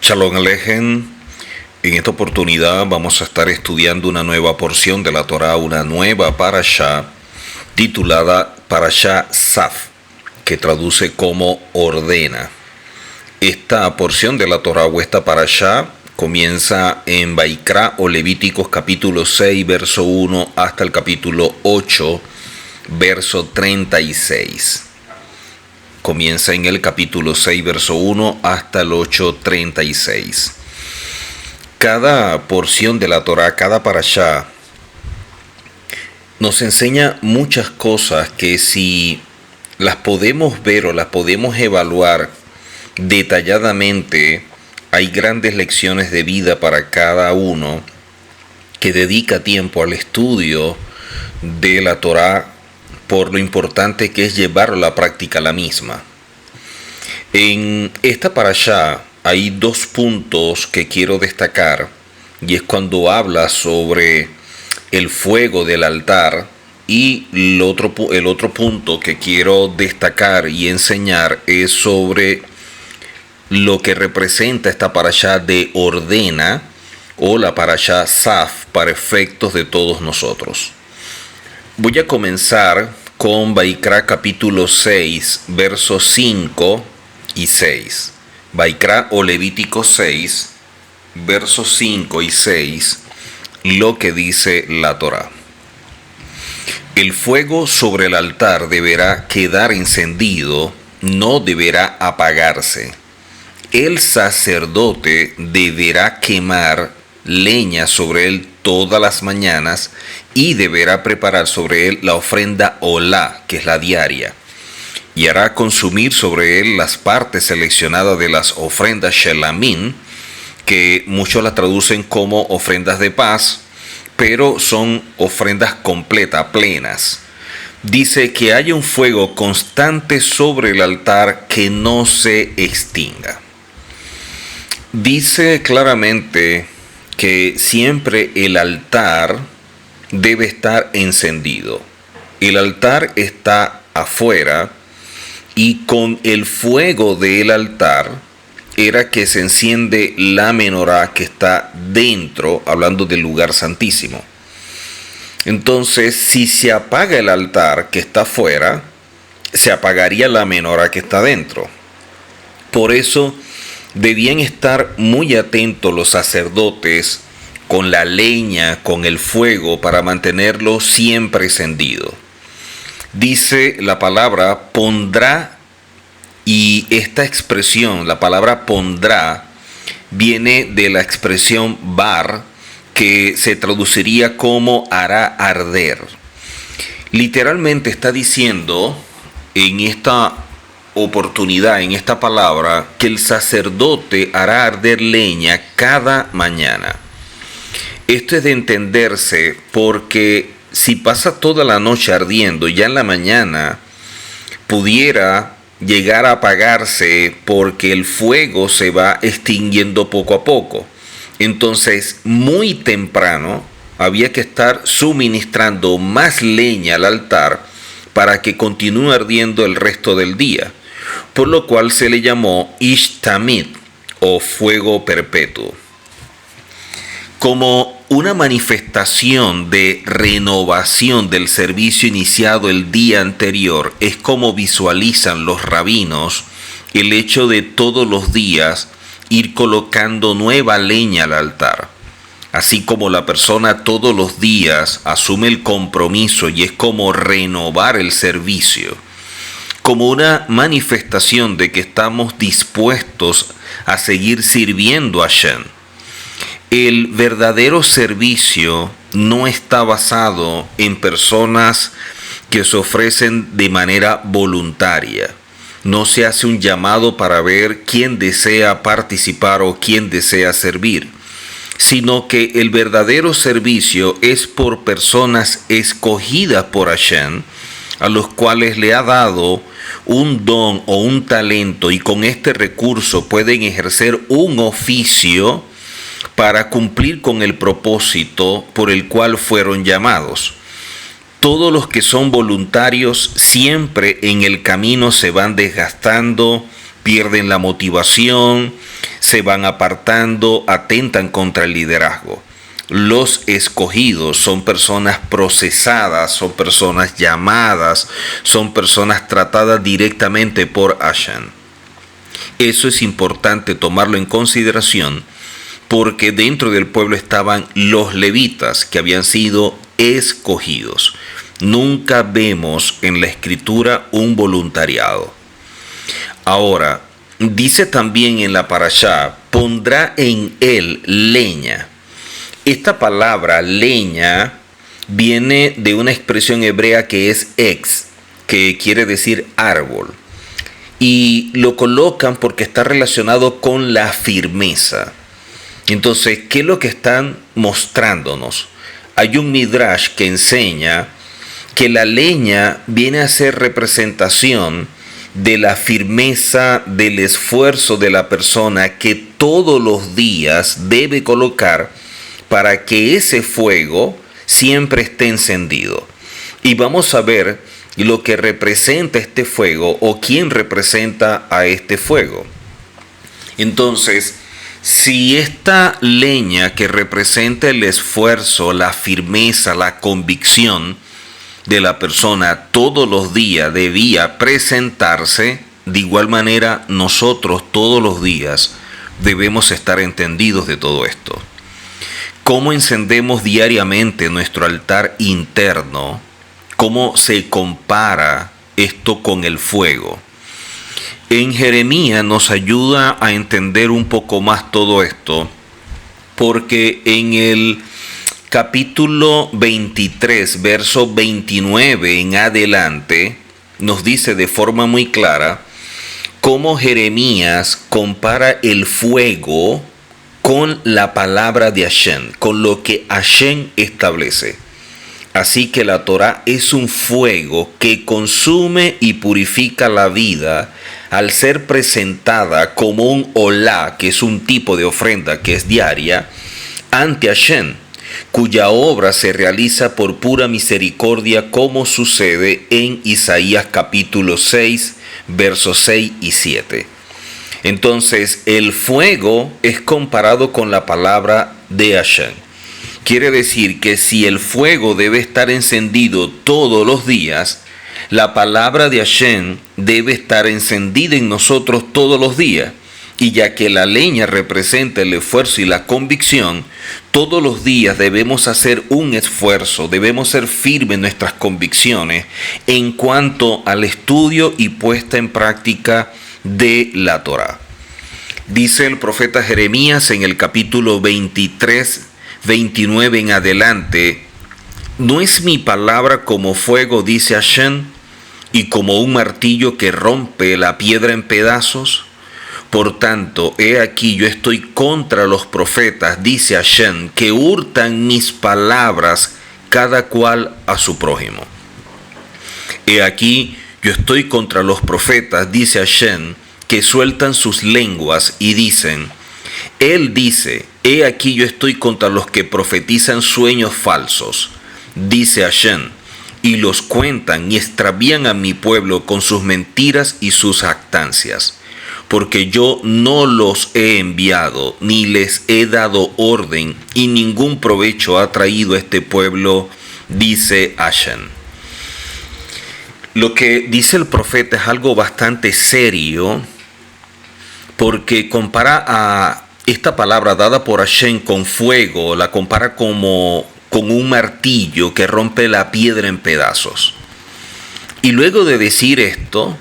Shalom Alejem. En esta oportunidad vamos a estar estudiando una nueva porción de la Torá, una nueva parashá titulada Parashá Saf, que traduce como ordena. Esta porción de la Torá o esta parashá comienza en Vaikra o Levíticos capítulo 6, verso 1 hasta el capítulo 8, verso 36. Comienza en el capítulo 6, verso 1 hasta el 8, 36. Cada porción de la Torá, cada parashá, nos enseña muchas cosas que si las podemos ver o las podemos evaluar detalladamente, hay grandes lecciones de vida para cada uno que dedica tiempo al estudio de la Torá, por lo importante que es llevar a la práctica la misma. En esta parashá hay dos puntos que quiero destacar, y es cuando habla sobre el fuego del altar, y el otro punto que quiero destacar y enseñar es sobre lo que representa esta parashá de ordena, o la parashá Saf, para efectos de todos nosotros. Voy a comenzar con Vaikra capítulo 6, versos 5 y 6. Vaikra o Levítico 6, versos 5 y 6, lo que dice la Torá. El fuego sobre el altar deberá quedar encendido, no deberá apagarse. El sacerdote deberá quemar leña sobre él todas las mañanas y deberá preparar sobre él la ofrenda olá, que es la diaria, y hará consumir sobre él las partes seleccionadas de las ofrendas shelamim, que muchos las traducen como ofrendas de paz, pero son ofrendas completas, plenas. Dice que haya un fuego constante sobre el altar que no se extinga. Dice claramente que siempre el altar debe estar encendido. El altar está afuera, y con el fuego del altar era que se enciende la menorá que está dentro, hablando del lugar santísimo. Entonces, si se apaga el altar que está afuera, se apagaría la menorá que está dentro. Por eso debían estar muy atentos los sacerdotes con la leña, con el fuego, para mantenerlo siempre encendido. Dice la palabra pondrá, y esta expresión, la palabra pondrá, viene de la expresión bar, que se traduciría como hará arder. Literalmente está diciendo en esta oportunidad, en esta palabra, que el sacerdote hará arder leña cada mañana. Esto es de entenderse porque si pasa toda la noche ardiendo, ya en la mañana pudiera llegar a apagarse porque el fuego se va extinguiendo poco a poco. Entonces, muy temprano había que estar suministrando más leña al altar para que continúe ardiendo el resto del día, por lo cual se le llamó Ish Tamid, o fuego perpetuo. Como una manifestación de renovación del servicio iniciado el día anterior, es como visualizan los rabinos el hecho de todos los días ir colocando nueva leña al altar. Así como la persona todos los días asume el compromiso y es como renovar el servicio, como una manifestación de que estamos dispuestos a seguir sirviendo a Hashem. El verdadero servicio no está basado en personas que se ofrecen de manera voluntaria. No se hace un llamado para ver quién desea participar o quién desea servir, sino que el verdadero servicio es por personas escogidas por Hashem, a los cuales le ha dado un don o un talento, y con este recurso pueden ejercer un oficio para cumplir con el propósito por el cual fueron llamados. Todos los que son voluntarios siempre en el camino se van desgastando, pierden la motivación, se van apartando, atentan contra el liderazgo. Los escogidos son personas procesadas, son personas llamadas, son personas tratadas directamente por Hashem. Eso es importante tomarlo en consideración, porque dentro del pueblo estaban los levitas que habían sido escogidos. Nunca vemos en la escritura un voluntariado. Ahora, dice también en la parashá, pondrá en él leña. Esta palabra leña viene de una expresión hebrea que es ex, que quiere decir árbol. Y lo colocan porque está relacionado con la firmeza. Entonces, ¿qué es lo que están mostrándonos? Hay un midrash que enseña que la leña viene a ser representación de la firmeza, del esfuerzo de la persona que todos los días debe colocar para que ese fuego siempre esté encendido. Y vamos a ver lo que representa este fuego o quién representa a este fuego. Entonces, si esta leña que representa el esfuerzo, la firmeza, la convicción de la persona todos los días debía presentarse, de igual manera nosotros todos los días debemos estar entendidos de todo esto. ¿Cómo encendemos diariamente nuestro altar interno? ¿Cómo se compara esto con el fuego? En Jeremías nos ayuda a entender un poco más todo esto, porque en el capítulo 23, verso 29 en adelante, nos dice de forma muy clara cómo Jeremías compara el fuego con la palabra de Hashem, con lo que Hashem establece. Así que la Torá es un fuego que consume y purifica la vida al ser presentada como un olá, que es un tipo de ofrenda que es diaria, ante Hashem, cuya obra se realiza por pura misericordia, como sucede en Isaías capítulo 6, versos 6 y 7. Entonces, el fuego es comparado con la palabra de Hashem. Quiere decir que si el fuego debe estar encendido todos los días, la palabra de Hashem debe estar encendida en nosotros todos los días. Y ya que la leña representa el esfuerzo y la convicción, todos los días debemos hacer un esfuerzo, debemos ser firmes en nuestras convicciones en cuanto al estudio y puesta en práctica de la Torá. Dice el profeta Jeremías en el capítulo 23, 29 en adelante: ¿no es mi palabra como fuego, dice Hashem, y como un martillo que rompe la piedra en pedazos? Por tanto, he aquí yo estoy contra los profetas, dice Hashem, que hurtan mis palabras, cada cual a su prójimo. He aquí yo estoy contra los profetas, dice Hashem, que sueltan sus lenguas y dicen: Él dice, he aquí yo estoy contra los que profetizan sueños falsos, dice Hashem, y los cuentan y extravían a mi pueblo con sus mentiras y sus jactancias. Porque yo no los he enviado, ni les he dado orden, y ningún provecho ha traído a este pueblo, dice Hashem. Lo que dice el profeta es algo bastante serio, porque compara a esta palabra dada por Hashem con fuego, la compara como con un martillo que rompe la piedra en pedazos. Y luego de decir esto,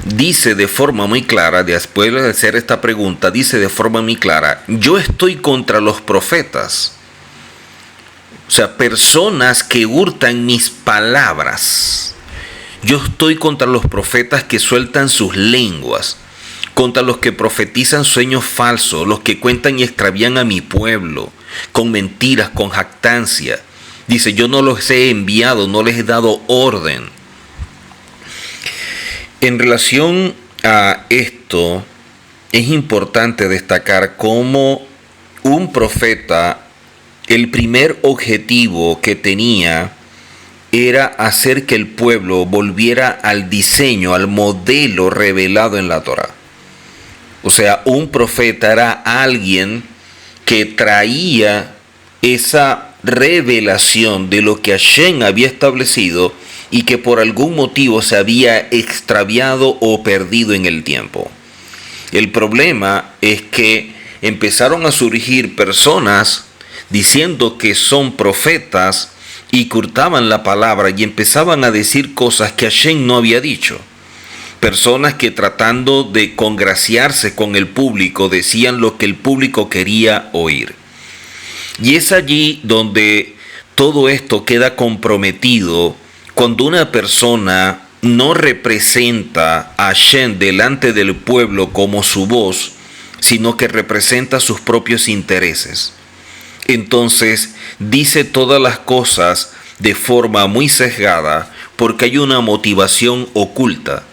dice de forma muy clara, después de hacer esta pregunta, dice de forma muy clara: yo estoy contra los profetas. O sea, personas que hurtan mis palabras. Yo estoy contra los profetas que sueltan sus lenguas, contra los que profetizan sueños falsos, los que cuentan y extravían a mi pueblo, con mentiras, con jactancia. Dice, yo no los he enviado, no les he dado orden. En relación a esto, es importante destacar cómo un profeta, el primer objetivo que tenía era hacer que el pueblo volviera al diseño, al modelo revelado en la Torá. O sea, un profeta era alguien que traía esa revelación de lo que Hashem había establecido y que por algún motivo se había extraviado o perdido en el tiempo. El problema es que empezaron a surgir personas diciendo que son profetas y curtaban la palabra y empezaban a decir cosas que Hashem no había dicho. Personas que tratando de congraciarse con el público decían lo que el público quería oír. Y es allí donde todo esto queda comprometido cuando una persona no representa a Hashem delante del pueblo como su voz, sino que representa sus propios intereses. Entonces dice todas las cosas de forma muy sesgada porque hay una motivación oculta.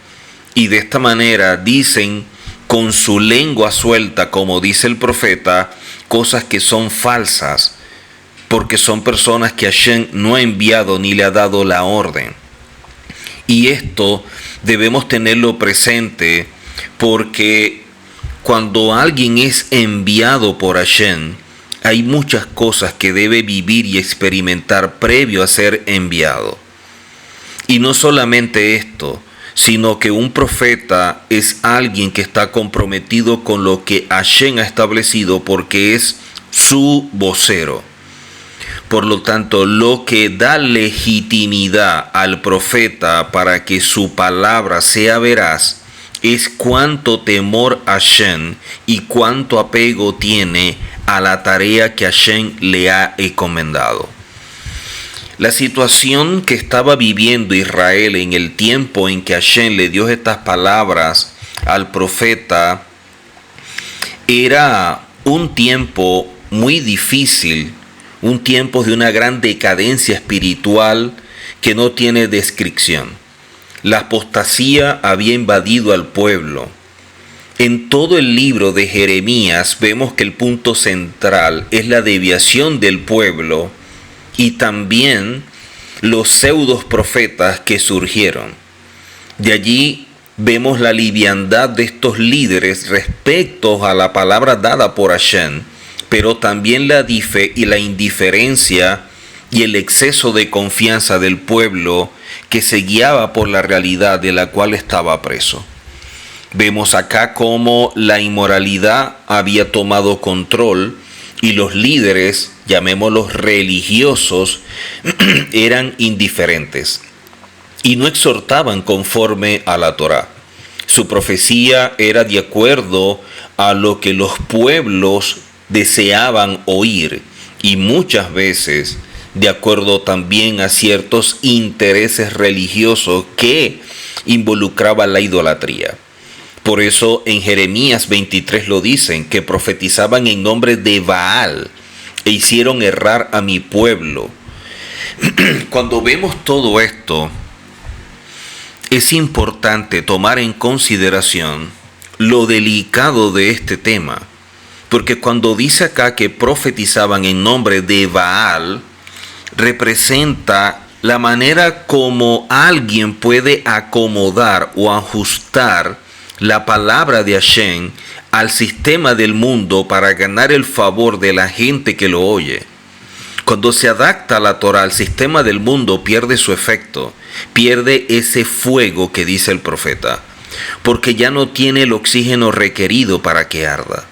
Y de esta manera dicen con su lengua suelta, como dice el profeta, cosas que son falsas, porque son personas que Hashem no ha enviado ni le ha dado la orden. Y esto debemos tenerlo presente porque cuando alguien es enviado por Hashem, hay muchas cosas que debe vivir y experimentar previo a ser enviado. Y no solamente esto, sino que un profeta es alguien que está comprometido con lo que Hashem ha establecido porque es su vocero. Por lo tanto, lo que da legitimidad al profeta para que su palabra sea veraz es cuánto temor a Hashem y cuánto apego tiene a la tarea que Hashem le ha encomendado. La situación que estaba viviendo Israel en el tiempo en que Hashem le dio estas palabras al profeta era un tiempo muy difícil, un tiempo de una gran decadencia espiritual que no tiene descripción. La apostasía había invadido al pueblo. En todo el libro de Jeremías vemos que el punto central es la desviación del pueblo y también los pseudos profetas que surgieron. De allí vemos la liviandad de estos líderes respecto a la palabra dada por Hashem, pero también la indiferencia y el exceso de confianza del pueblo que se guiaba por la realidad de la cual estaba preso. Vemos acá cómo la inmoralidad había tomado control y los líderes, llamémoslos religiosos, eran indiferentes y no exhortaban conforme a la Torá. Su profecía era de acuerdo a lo que los pueblos deseaban oír y muchas veces de acuerdo también a ciertos intereses religiosos que involucraban la idolatría. Por eso en Jeremías 23 lo dicen, que profetizaban en nombre de Baal e hicieron errar a mi pueblo. Cuando vemos todo esto, es importante tomar en consideración lo delicado de este tema. Porque cuando dice acá que profetizaban en nombre de Baal, representa la manera como alguien puede acomodar o ajustar la palabra de Hashem al sistema del mundo para ganar el favor de la gente que lo oye. Cuando se adapta la Torah al sistema del mundo, pierde su efecto, pierde ese fuego que dice el profeta, porque ya no tiene el oxígeno requerido para que arda.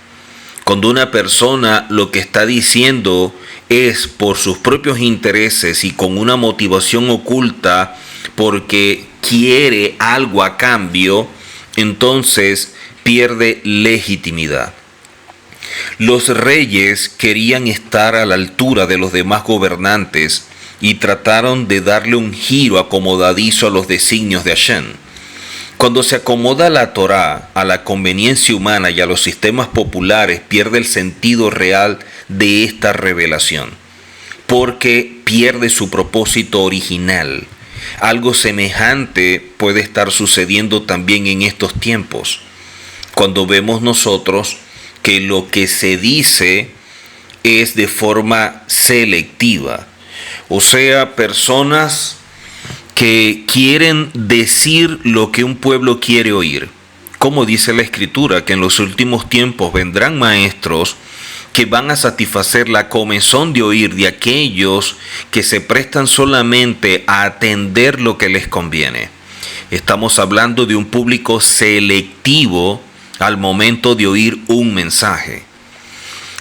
Cuando una persona lo que está diciendo es por sus propios intereses y con una motivación oculta porque quiere algo a cambio, entonces pierde legitimidad. Los reyes querían estar a la altura de los demás gobernantes y trataron de darle un giro acomodadizo a los designios de Hashem. Cuando se acomoda la Torá a la conveniencia humana y a los sistemas populares, pierde el sentido real de esta revelación, porque pierde su propósito original. Algo semejante puede estar sucediendo también en estos tiempos, cuando vemos nosotros que lo que se dice es de forma selectiva, o sea, personas que quieren decir lo que un pueblo quiere oír, como dice la Escritura, que en los últimos tiempos vendrán maestros que van a satisfacer la comezón de oír de aquellos que se prestan solamente a atender lo que les conviene. Estamos hablando de un público selectivo al momento de oír un mensaje.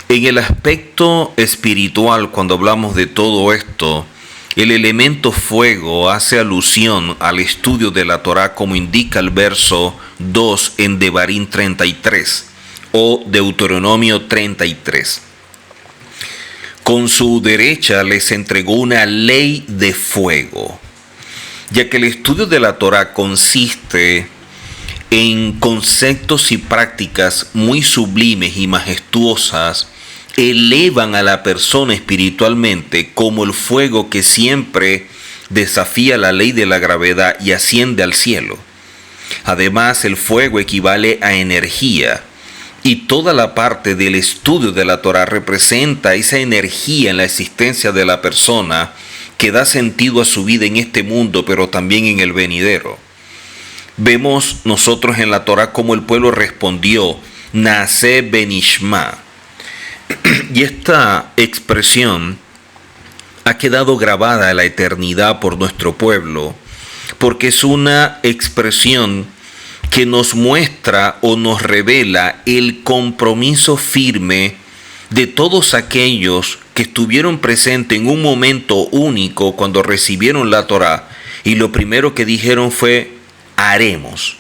En el aspecto espiritual, cuando hablamos de todo esto, el elemento fuego hace alusión al estudio de la Torá, como indica el verso 2 en Devarim 33 o Deuteronomio 33. Con su derecha les entregó una ley de fuego, ya que el estudio de la Torá consiste en conceptos y prácticas muy sublimes y majestuosas, elevan a la persona espiritualmente como el fuego que siempre desafía la ley de la gravedad y asciende al cielo. Además, el fuego equivale a energía, y toda la parte del estudio de la Torá representa esa energía en la existencia de la persona que da sentido a su vida en este mundo, pero también en el venidero. Vemos nosotros en la Torá cómo el pueblo respondió, Naaseh benishma. Y esta expresión ha quedado grabada en la eternidad por nuestro pueblo, porque es una expresión que nos muestra o nos revela el compromiso firme de todos aquellos que estuvieron presentes en un momento único cuando recibieron la Torá, y lo primero que dijeron fue, haremos.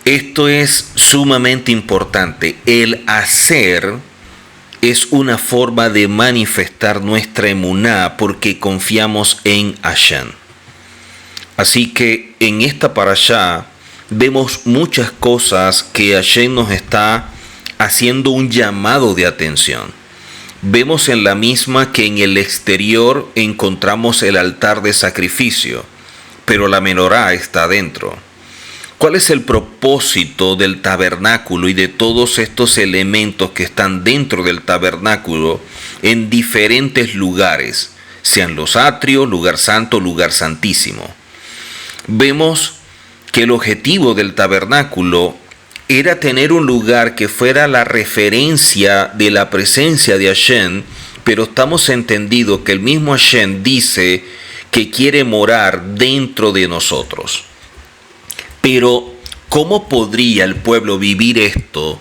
Esto es sumamente importante. El hacer es una forma de manifestar nuestra emuná porque confiamos en Hashem. Así que en esta parashá vemos muchas cosas que Hashem nos está haciendo un llamado de atención. Vemos en la misma que en el exterior encontramos el altar de sacrificio, pero la menorá está adentro. ¿Cuál es el propósito del tabernáculo y de todos estos elementos que están dentro del tabernáculo en diferentes lugares, sean los atrios, lugar santo, lugar santísimo? Vemos que el objetivo del tabernáculo era tener un lugar que fuera la referencia de la presencia de Hashem, pero estamos entendidos que el mismo Hashem dice que quiere morar dentro de nosotros. Pero, ¿cómo podría el pueblo vivir esto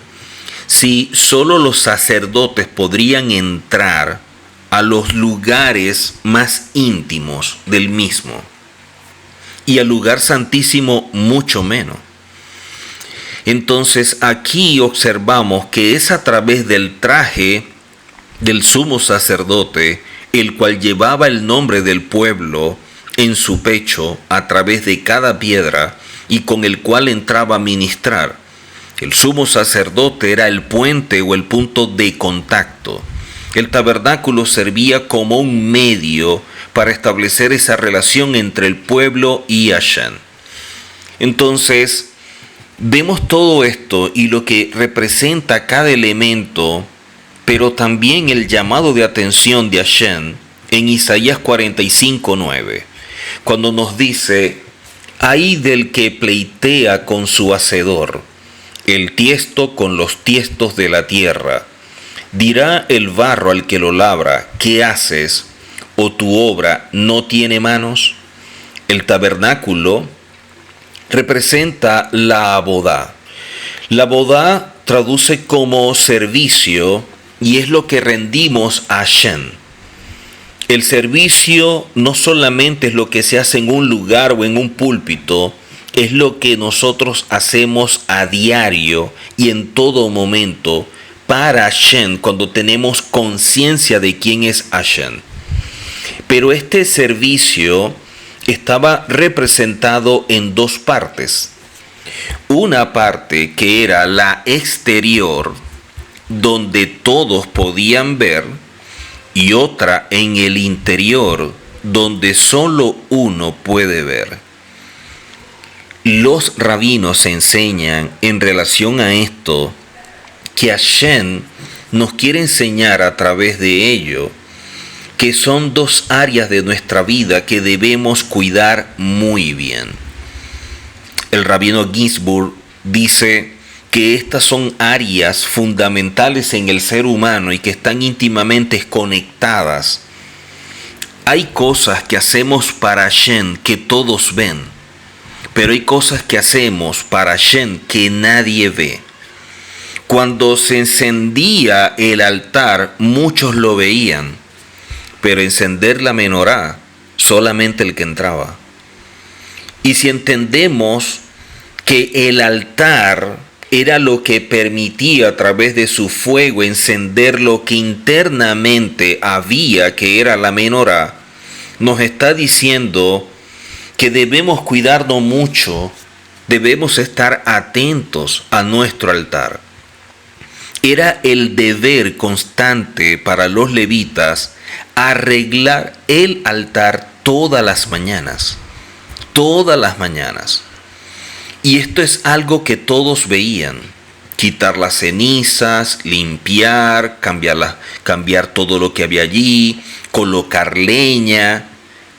si solo los sacerdotes podrían entrar a los lugares más íntimos del mismo? Y al lugar santísimo mucho menos. Entonces aquí observamos que es a través del traje del sumo sacerdote, el cual llevaba el nombre del pueblo en su pecho a través de cada piedra y con el cual entraba a ministrar. El sumo sacerdote era el puente o el punto de contacto. El tabernáculo servía como un medio para establecer esa relación entre el pueblo y Hashem. Entonces, vemos todo esto y lo que representa cada elemento, pero también el llamado de atención de Hashem en Isaías 45:9, cuando nos dice, ay del que pleitea con su hacedor, el tiesto con los tiestos de la tierra. Dirá el barro al que lo labra, ¿qué haces? ¿O tu obra no tiene manos? El tabernáculo representa la abodá. La abodá traduce como servicio y es lo que rendimos a Hashem. El servicio no solamente es lo que se hace en un lugar o en un púlpito, es lo que nosotros hacemos a diario y en todo momento para Hashem cuando tenemos conciencia de quién es Hashem. Pero este servicio estaba representado en dos partes. Una parte que era la exterior, donde todos podían ver, y otra en el interior, donde solo uno puede ver. Los rabinos enseñan en relación a esto que Hashem nos quiere enseñar a través de ello que son dos áreas de nuestra vida que debemos cuidar muy bien. el rabino Ginsburg dice que estas son áreas fundamentales en el ser humano y que están íntimamente conectadas. Hay cosas que hacemos para Hashem que todos ven, pero hay cosas que hacemos para Hashem que nadie ve. Cuando se encendía el altar, muchos lo veían, pero encender la menorá, solamente el que entraba. Y si entendemos que el altar era lo que permitía a través de su fuego encender lo que internamente había, que era la menorá, nos está diciendo que debemos cuidarnos mucho, debemos estar atentos a nuestro altar. Era el deber constante para los levitas arreglar el altar todas las mañanas. Todas las mañanas. Y esto es algo que todos veían. Quitar las cenizas, limpiar, cambiar todo lo que había allí, colocar leña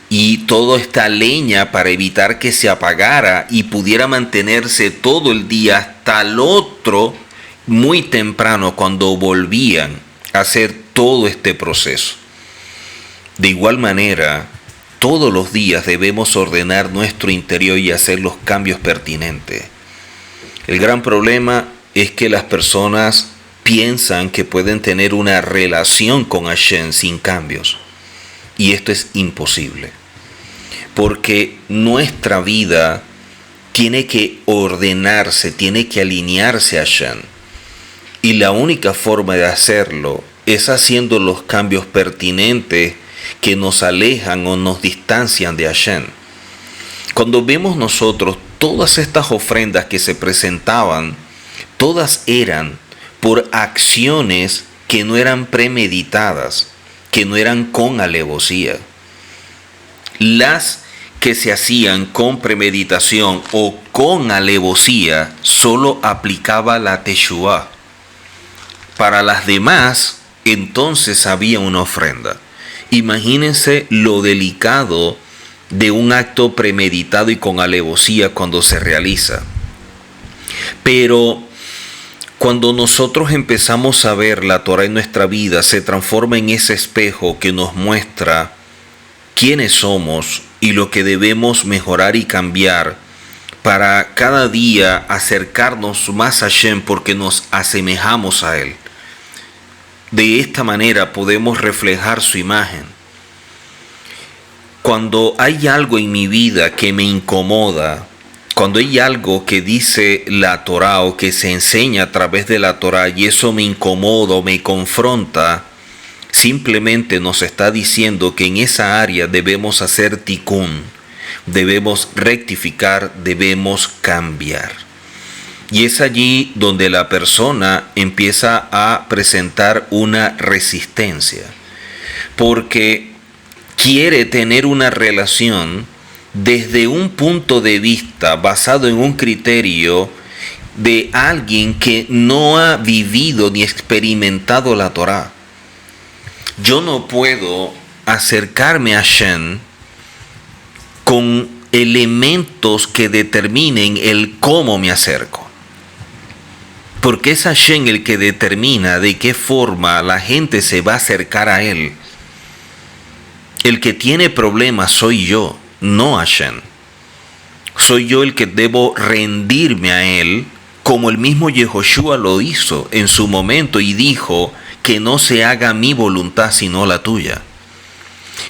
y toda esta leña para evitar que se apagara y pudiera mantenerse todo el día hasta el otro muy temprano cuando volvían a hacer todo este proceso. De igual manera, todos los días debemos ordenar nuestro interior y hacer los cambios pertinentes. El gran problema es que las personas piensan que pueden tener una relación con Hashem sin cambios. Y esto es imposible. Porque nuestra vida tiene que ordenarse, tiene que alinearse a Hashem. Y la única forma de hacerlo es haciendo los cambios pertinentes que nos alejan o nos distancian de Hashem. Cuando vemos nosotros todas estas ofrendas que se presentaban, todas eran por acciones que no eran premeditadas, que no eran con alevosía. Las que se hacían con premeditación o con alevosía solo aplicaba la Teshuvah. Para las demás, entonces había una ofrenda. Imagínense lo delicado de un acto premeditado y con alevosía cuando se realiza. Pero cuando nosotros empezamos a ver la Torah en nuestra vida, se transforma en ese espejo que nos muestra quiénes somos y lo que debemos mejorar y cambiar para cada día acercarnos más a Hashem porque nos asemejamos a Él. De esta manera podemos reflejar su imagen. Cuando hay algo en mi vida que me incomoda, cuando hay algo que dice la Torah o que se enseña a través de la Torah y eso me incomoda o me confronta, simplemente nos está diciendo que en esa área debemos hacer tikkun, debemos rectificar, debemos cambiar. Y es allí donde la persona empieza a presentar una resistencia, porque quiere tener una relación desde un punto de vista basado en un criterio de alguien que no ha vivido ni experimentado la Torá. Yo no puedo acercarme a Hashem con elementos que determinen el cómo me acerco. Porque es Hashem el que determina de qué forma la gente se va a acercar a Él. El que tiene problemas soy yo, no Hashem. Soy yo el que debo rendirme a Él, como el mismo Yehoshua lo hizo en su momento y dijo que no se haga mi voluntad sino la tuya.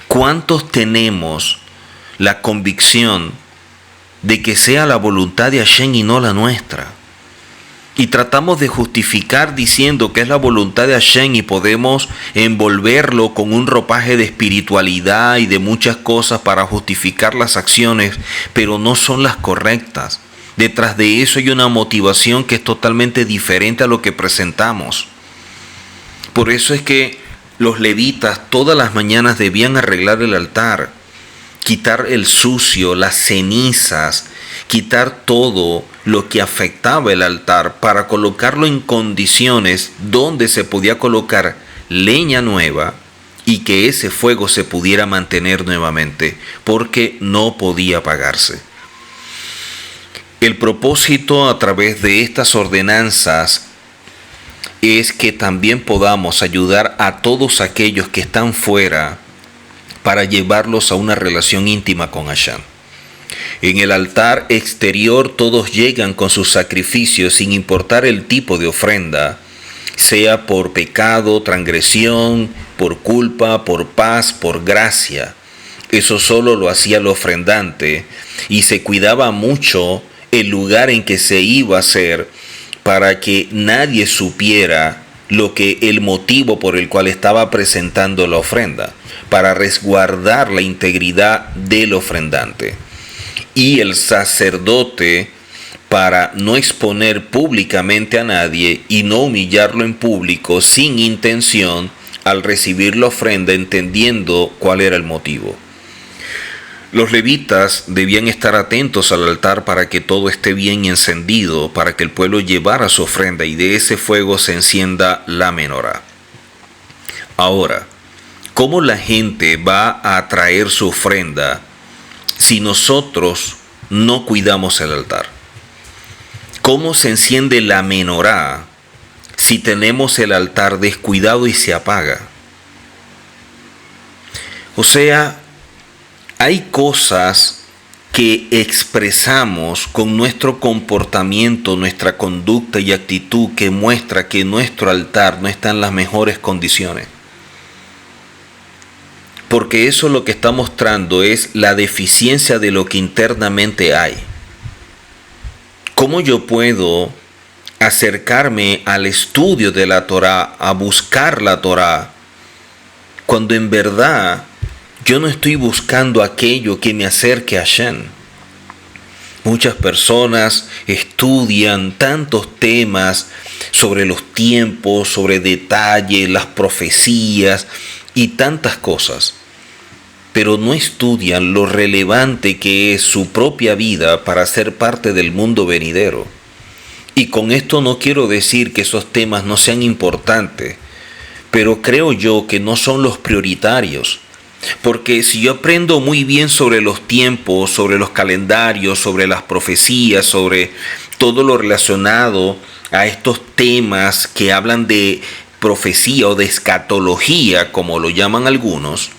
¿Cuántos tenemos la convicción de que sea la voluntad de Hashem y no la nuestra? Y tratamos de justificar diciendo que es la voluntad de Hashem y podemos envolverlo con un ropaje de espiritualidad y de muchas cosas para justificar las acciones, pero no son las correctas. Detrás de eso hay una motivación que es totalmente diferente a lo que presentamos. Por eso es que los levitas todas las mañanas debían arreglar el altar, quitar el sucio, las cenizas, quitar todo lo que afectaba el altar para colocarlo en condiciones donde se podía colocar leña nueva y que ese fuego se pudiera mantener nuevamente, porque no podía apagarse. El propósito a través de estas ordenanzas es que también podamos ayudar a todos aquellos que están fuera para llevarlos a una relación íntima con Hashem. En el altar exterior todos llegan con sus sacrificios sin importar el tipo de ofrenda, sea por pecado, transgresión, por culpa, por paz, por gracia. Eso solo lo hacía el ofrendante y se cuidaba mucho el lugar en que se iba a hacer para que nadie supiera el motivo por el cual estaba presentando la ofrenda, para resguardar la integridad del ofrendante. Y el sacerdote, para no exponer públicamente a nadie y no humillarlo en público sin intención al recibir la ofrenda, entendiendo cuál era el motivo. Los levitas debían estar atentos al altar para que todo esté bien encendido, para que el pueblo llevara su ofrenda y de ese fuego se encienda la menorá. Ahora, ¿cómo la gente va a traer su ofrenda si nosotros no cuidamos el altar? ¿Cómo se enciende la menorá si tenemos el altar descuidado y se apaga? O sea, hay cosas que expresamos con nuestro comportamiento, nuestra conducta y actitud que muestra que nuestro altar no está en las mejores condiciones. Porque eso lo que está mostrando es la deficiencia de lo que internamente hay. ¿Cómo yo puedo acercarme al estudio de la Torá, a buscar la Torá, cuando en verdad yo no estoy buscando aquello que me acerque a Hashem? Muchas personas estudian tantos temas sobre los tiempos, sobre detalles, las profecías y tantas cosas, pero no estudian lo relevante que es su propia vida para ser parte del mundo venidero. Y con esto no quiero decir que esos temas no sean importantes, pero creo yo que no son los prioritarios. Porque si yo aprendo muy bien sobre los tiempos, sobre los calendarios, sobre las profecías, sobre todo lo relacionado a estos temas que hablan de profecía o de escatología, como lo llaman algunos,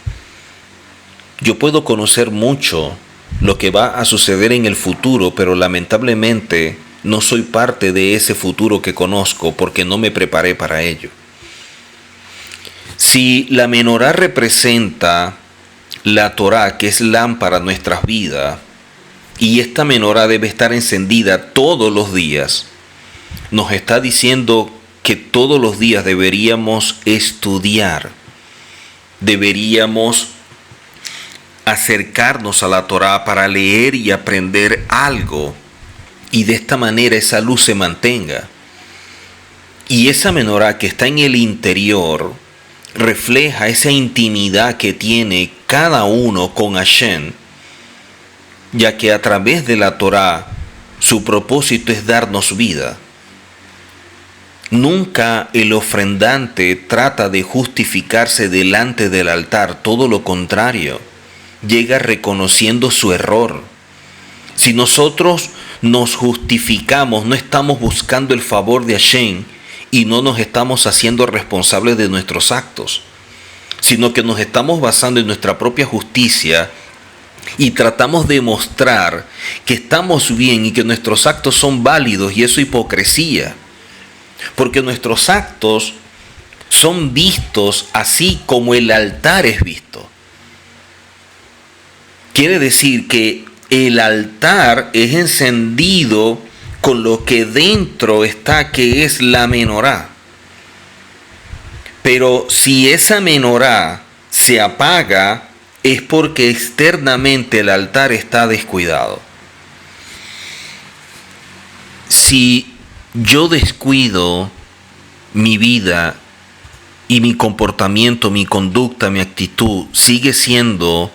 yo puedo conocer mucho lo que va a suceder en el futuro, pero lamentablemente no soy parte de ese futuro que conozco porque no me preparé para ello. Si la menorá representa la Torá, que es lámpara a nuestras vidas, y esta menorá debe estar encendida todos los días, nos está diciendo que todos los días deberíamos estudiar, deberíamos acercarnos a la Torá para leer y aprender algo, y de esta manera esa luz se mantenga. Y esa menorá que está en el interior refleja esa intimidad que tiene cada uno con Hashem, ya que a través de la Torá su propósito es darnos vida. Nunca el ofrendante trata de justificarse delante del altar, todo lo contrario, llega reconociendo su error. Si nosotros nos justificamos, no estamos buscando el favor de Hashem y no nos estamos haciendo responsables de nuestros actos, sino que nos estamos basando en nuestra propia justicia y tratamos de mostrar que estamos bien y que nuestros actos son válidos, y eso es hipocresía, porque nuestros actos son vistos así como el altar es visto. Quiere decir que el altar es encendido con lo que dentro está, que es la menorá. Pero si esa menorá se apaga, es porque externamente el altar está descuidado. Si yo descuido mi vida y mi comportamiento, mi conducta, mi actitud sigue siendo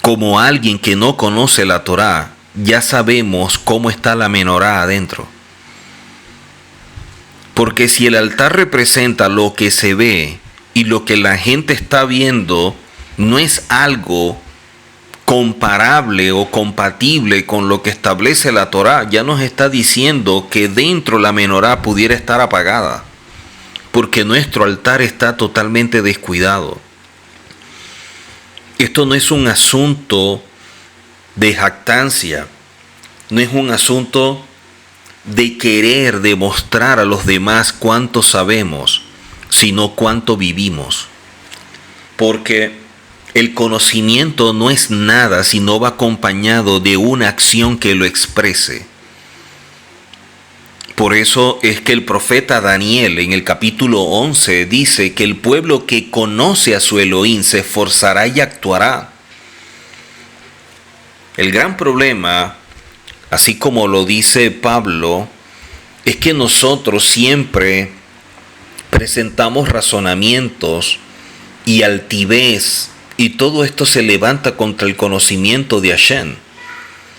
como alguien que no conoce la Torá, ya sabemos cómo está la menorá adentro. Porque si el altar representa lo que se ve y lo que la gente está viendo, no es algo comparable o compatible con lo que establece la Torá. Ya nos está diciendo que dentro la menorá pudiera estar apagada, porque nuestro altar está totalmente descuidado. Esto no es un asunto de jactancia, no es un asunto de querer demostrar a los demás cuánto sabemos, sino cuánto vivimos. Porque el conocimiento no es nada si no va acompañado de una acción que lo exprese. Por eso es que el profeta Daniel en el capítulo 11 dice que el pueblo que conoce a su Elohim se esforzará y actuará. El gran problema, así como lo dice Pablo, es que nosotros siempre presentamos razonamientos y altivez, y todo esto se levanta contra el conocimiento de Hashem.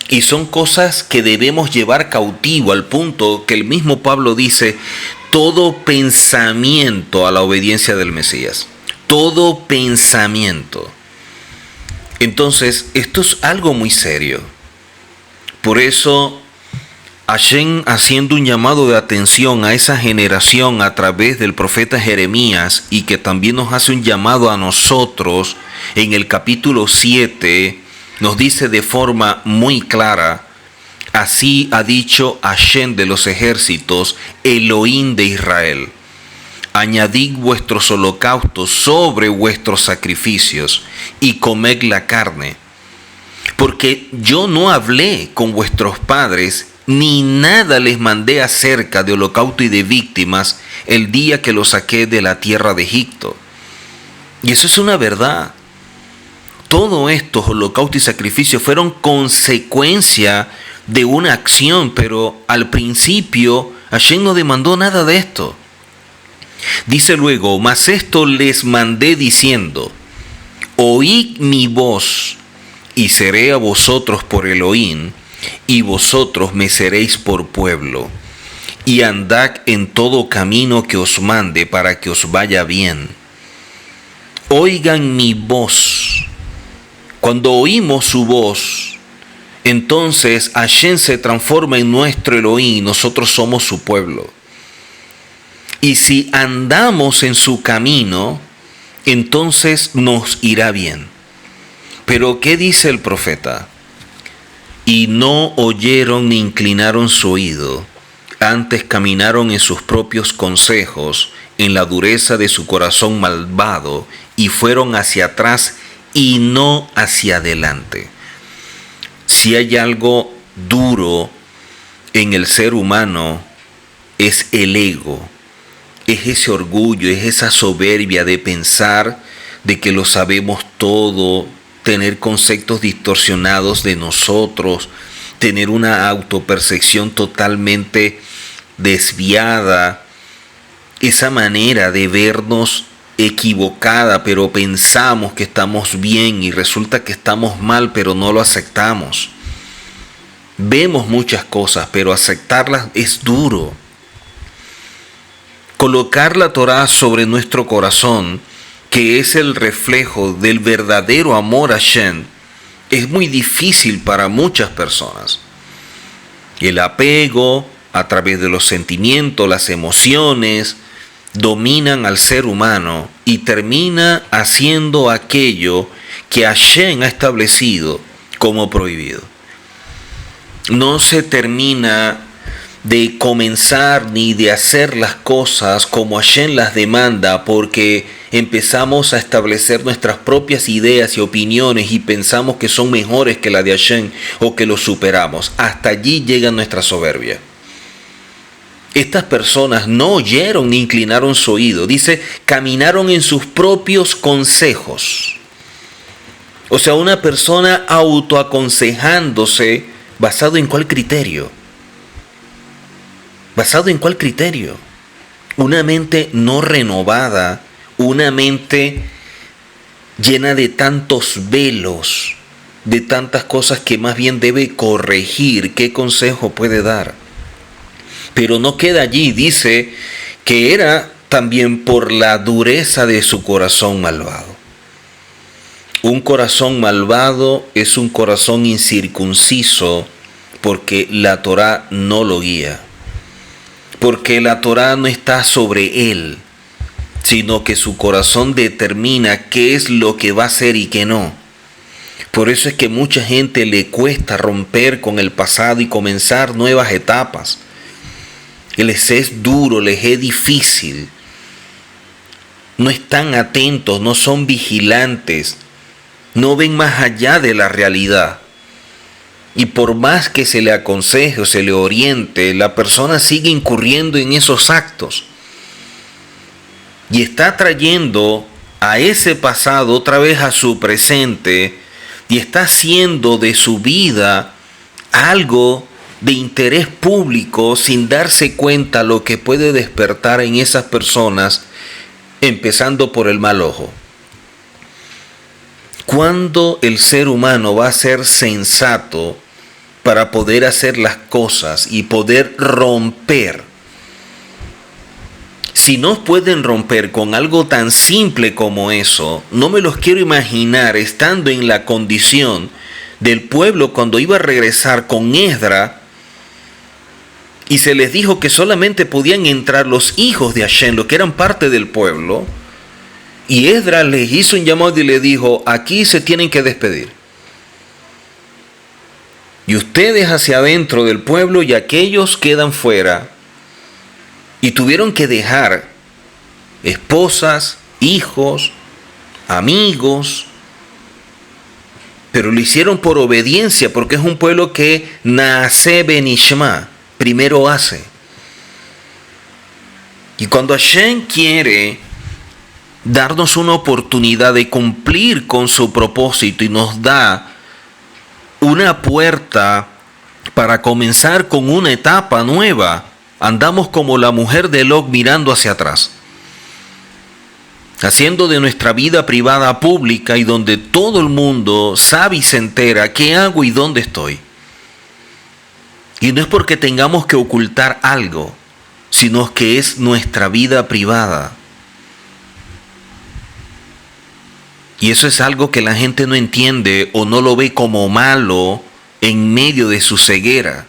Y son cosas que debemos llevar cautivo, al punto que el mismo Pablo dice, todo pensamiento a la obediencia del Mesías. Todo pensamiento. Entonces, esto es algo muy serio. Por eso, Hashem, haciendo un llamado de atención a esa generación a través del profeta Jeremías, y que también nos hace un llamado a nosotros en el capítulo 7, nos dice de forma muy clara: así ha dicho Hashem de los ejércitos, Elohim de Israel: añadid vuestros holocaustos sobre vuestros sacrificios y comed la carne, porque yo no hablé con vuestros padres, ni nada les mandé acerca de holocausto y de víctimas el día que los saqué de la tierra de Egipto. Y eso es una verdad. Todos estos holocaustos y sacrificios fueron consecuencia de una acción, pero al principio Hashem no demandó nada de esto. Dice luego: mas esto les mandé diciendo, oíd mi voz, y seré a vosotros por Elohim, y vosotros me seréis por pueblo, y andad en todo camino que os mande para que os vaya bien. Oigan mi voz. Cuando oímos su voz, entonces Hashem se transforma en nuestro Elohim y nosotros somos su pueblo. Y si andamos en su camino, entonces nos irá bien. Pero ¿qué dice el profeta? Y no oyeron ni inclinaron su oído, antes caminaron en sus propios consejos, en la dureza de su corazón malvado, y fueron hacia atrás y no hacia adelante. Si hay algo duro en el ser humano, es el ego, es ese orgullo, es esa soberbia de pensar de que lo sabemos todo, tener conceptos distorsionados de nosotros, tener una autopercepción totalmente desviada, esa manera de vernos equivocada, pero pensamos que estamos bien y resulta que estamos mal, pero no lo aceptamos. Vemos muchas cosas, pero aceptarlas es duro. Colocar la Torá sobre nuestro corazón, que es el reflejo del verdadero amor a Hashem, es muy difícil para muchas personas. El apego a través de los sentimientos, las emociones, dominan al ser humano y termina haciendo aquello que Hashem ha establecido como prohibido. No se termina de comenzar ni de hacer las cosas como Hashem las demanda, porque empezamos a establecer nuestras propias ideas y opiniones y pensamos que son mejores que la de Hashem o que lo superamos. Hasta allí llega nuestra soberbia. Estas personas no oyeron ni inclinaron su oído. Dice, caminaron en sus propios consejos. O sea, una persona autoaconsejándose, ¿basado en cuál criterio? ¿Basado en cuál criterio? Una mente no renovada, una mente llena de tantos velos, de tantas cosas que más bien debe corregir. ¿Qué consejo puede dar? Pero no queda allí, dice que era también por la dureza de su corazón malvado. Un corazón malvado es un corazón incircunciso porque la Torá no lo guía. Porque la Torá no está sobre él, sino que su corazón determina qué es lo que va a hacer y qué no. Por eso es que mucha gente le cuesta romper con el pasado y comenzar nuevas etapas. Les es duro, les es difícil. No están atentos, no son vigilantes, no ven más allá de la realidad. Y por más que se le aconseje o se le oriente, la persona sigue incurriendo en esos actos. Y está trayendo a ese pasado otra vez a su presente y está haciendo de su vida algo de interés público sin darse cuenta lo que puede despertar en esas personas, empezando por el mal ojo. ¿Cuándo el ser humano va a ser sensato para poder hacer las cosas y poder romper? Si no pueden romper con algo tan simple como eso, no me los quiero imaginar estando en la condición del pueblo cuando iba a regresar con Esdra y se les dijo que solamente podían entrar los hijos de Hashem, los que eran parte del pueblo. Y Esdras les hizo un llamado y le dijo, aquí se tienen que despedir. Y ustedes hacia adentro del pueblo y aquellos quedan fuera. Y tuvieron que dejar esposas, hijos, amigos. Pero lo hicieron por obediencia, porque es un pueblo que nace benishma, primero hace. Y cuando Hashem quiere darnos una oportunidad de cumplir con su propósito y nos da una puerta para comenzar con una etapa nueva, andamos como la mujer de Lot mirando hacia atrás, haciendo de nuestra vida privada pública y donde todo el mundo sabe y se entera qué hago y dónde estoy. Y no es porque tengamos que ocultar algo, sino que es nuestra vida privada. Y eso es algo que la gente no entiende o no lo ve como malo en medio de su ceguera.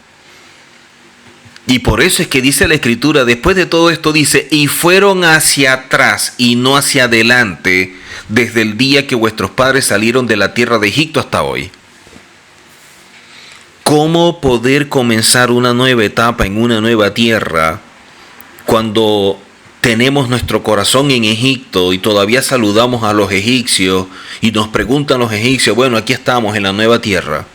Y por eso es que dice la Escritura, después de todo esto dice, y fueron hacia atrás y no hacia adelante, desde el día que vuestros padres salieron de la tierra de Egipto hasta hoy. ¿Cómo poder comenzar una nueva etapa en una nueva tierra cuando tenemos nuestro corazón en Egipto y todavía saludamos a los egipcios y nos preguntan los egipcios, bueno, aquí estamos en la nueva tierra?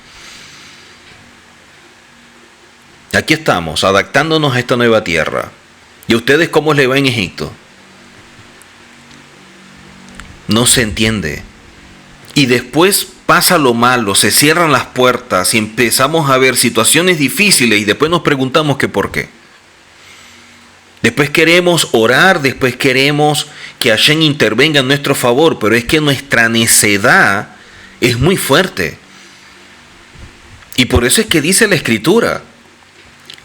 Aquí estamos, adaptándonos a esta nueva tierra. ¿Y a ustedes cómo les va en Egipto? No se entiende. Y después pasa lo malo, se cierran las puertas y empezamos a ver situaciones difíciles y después nos preguntamos que por qué. Después queremos orar, después queremos que Hashem intervenga en nuestro favor, pero es que nuestra necedad es muy fuerte. Y por eso es que dice la Escritura,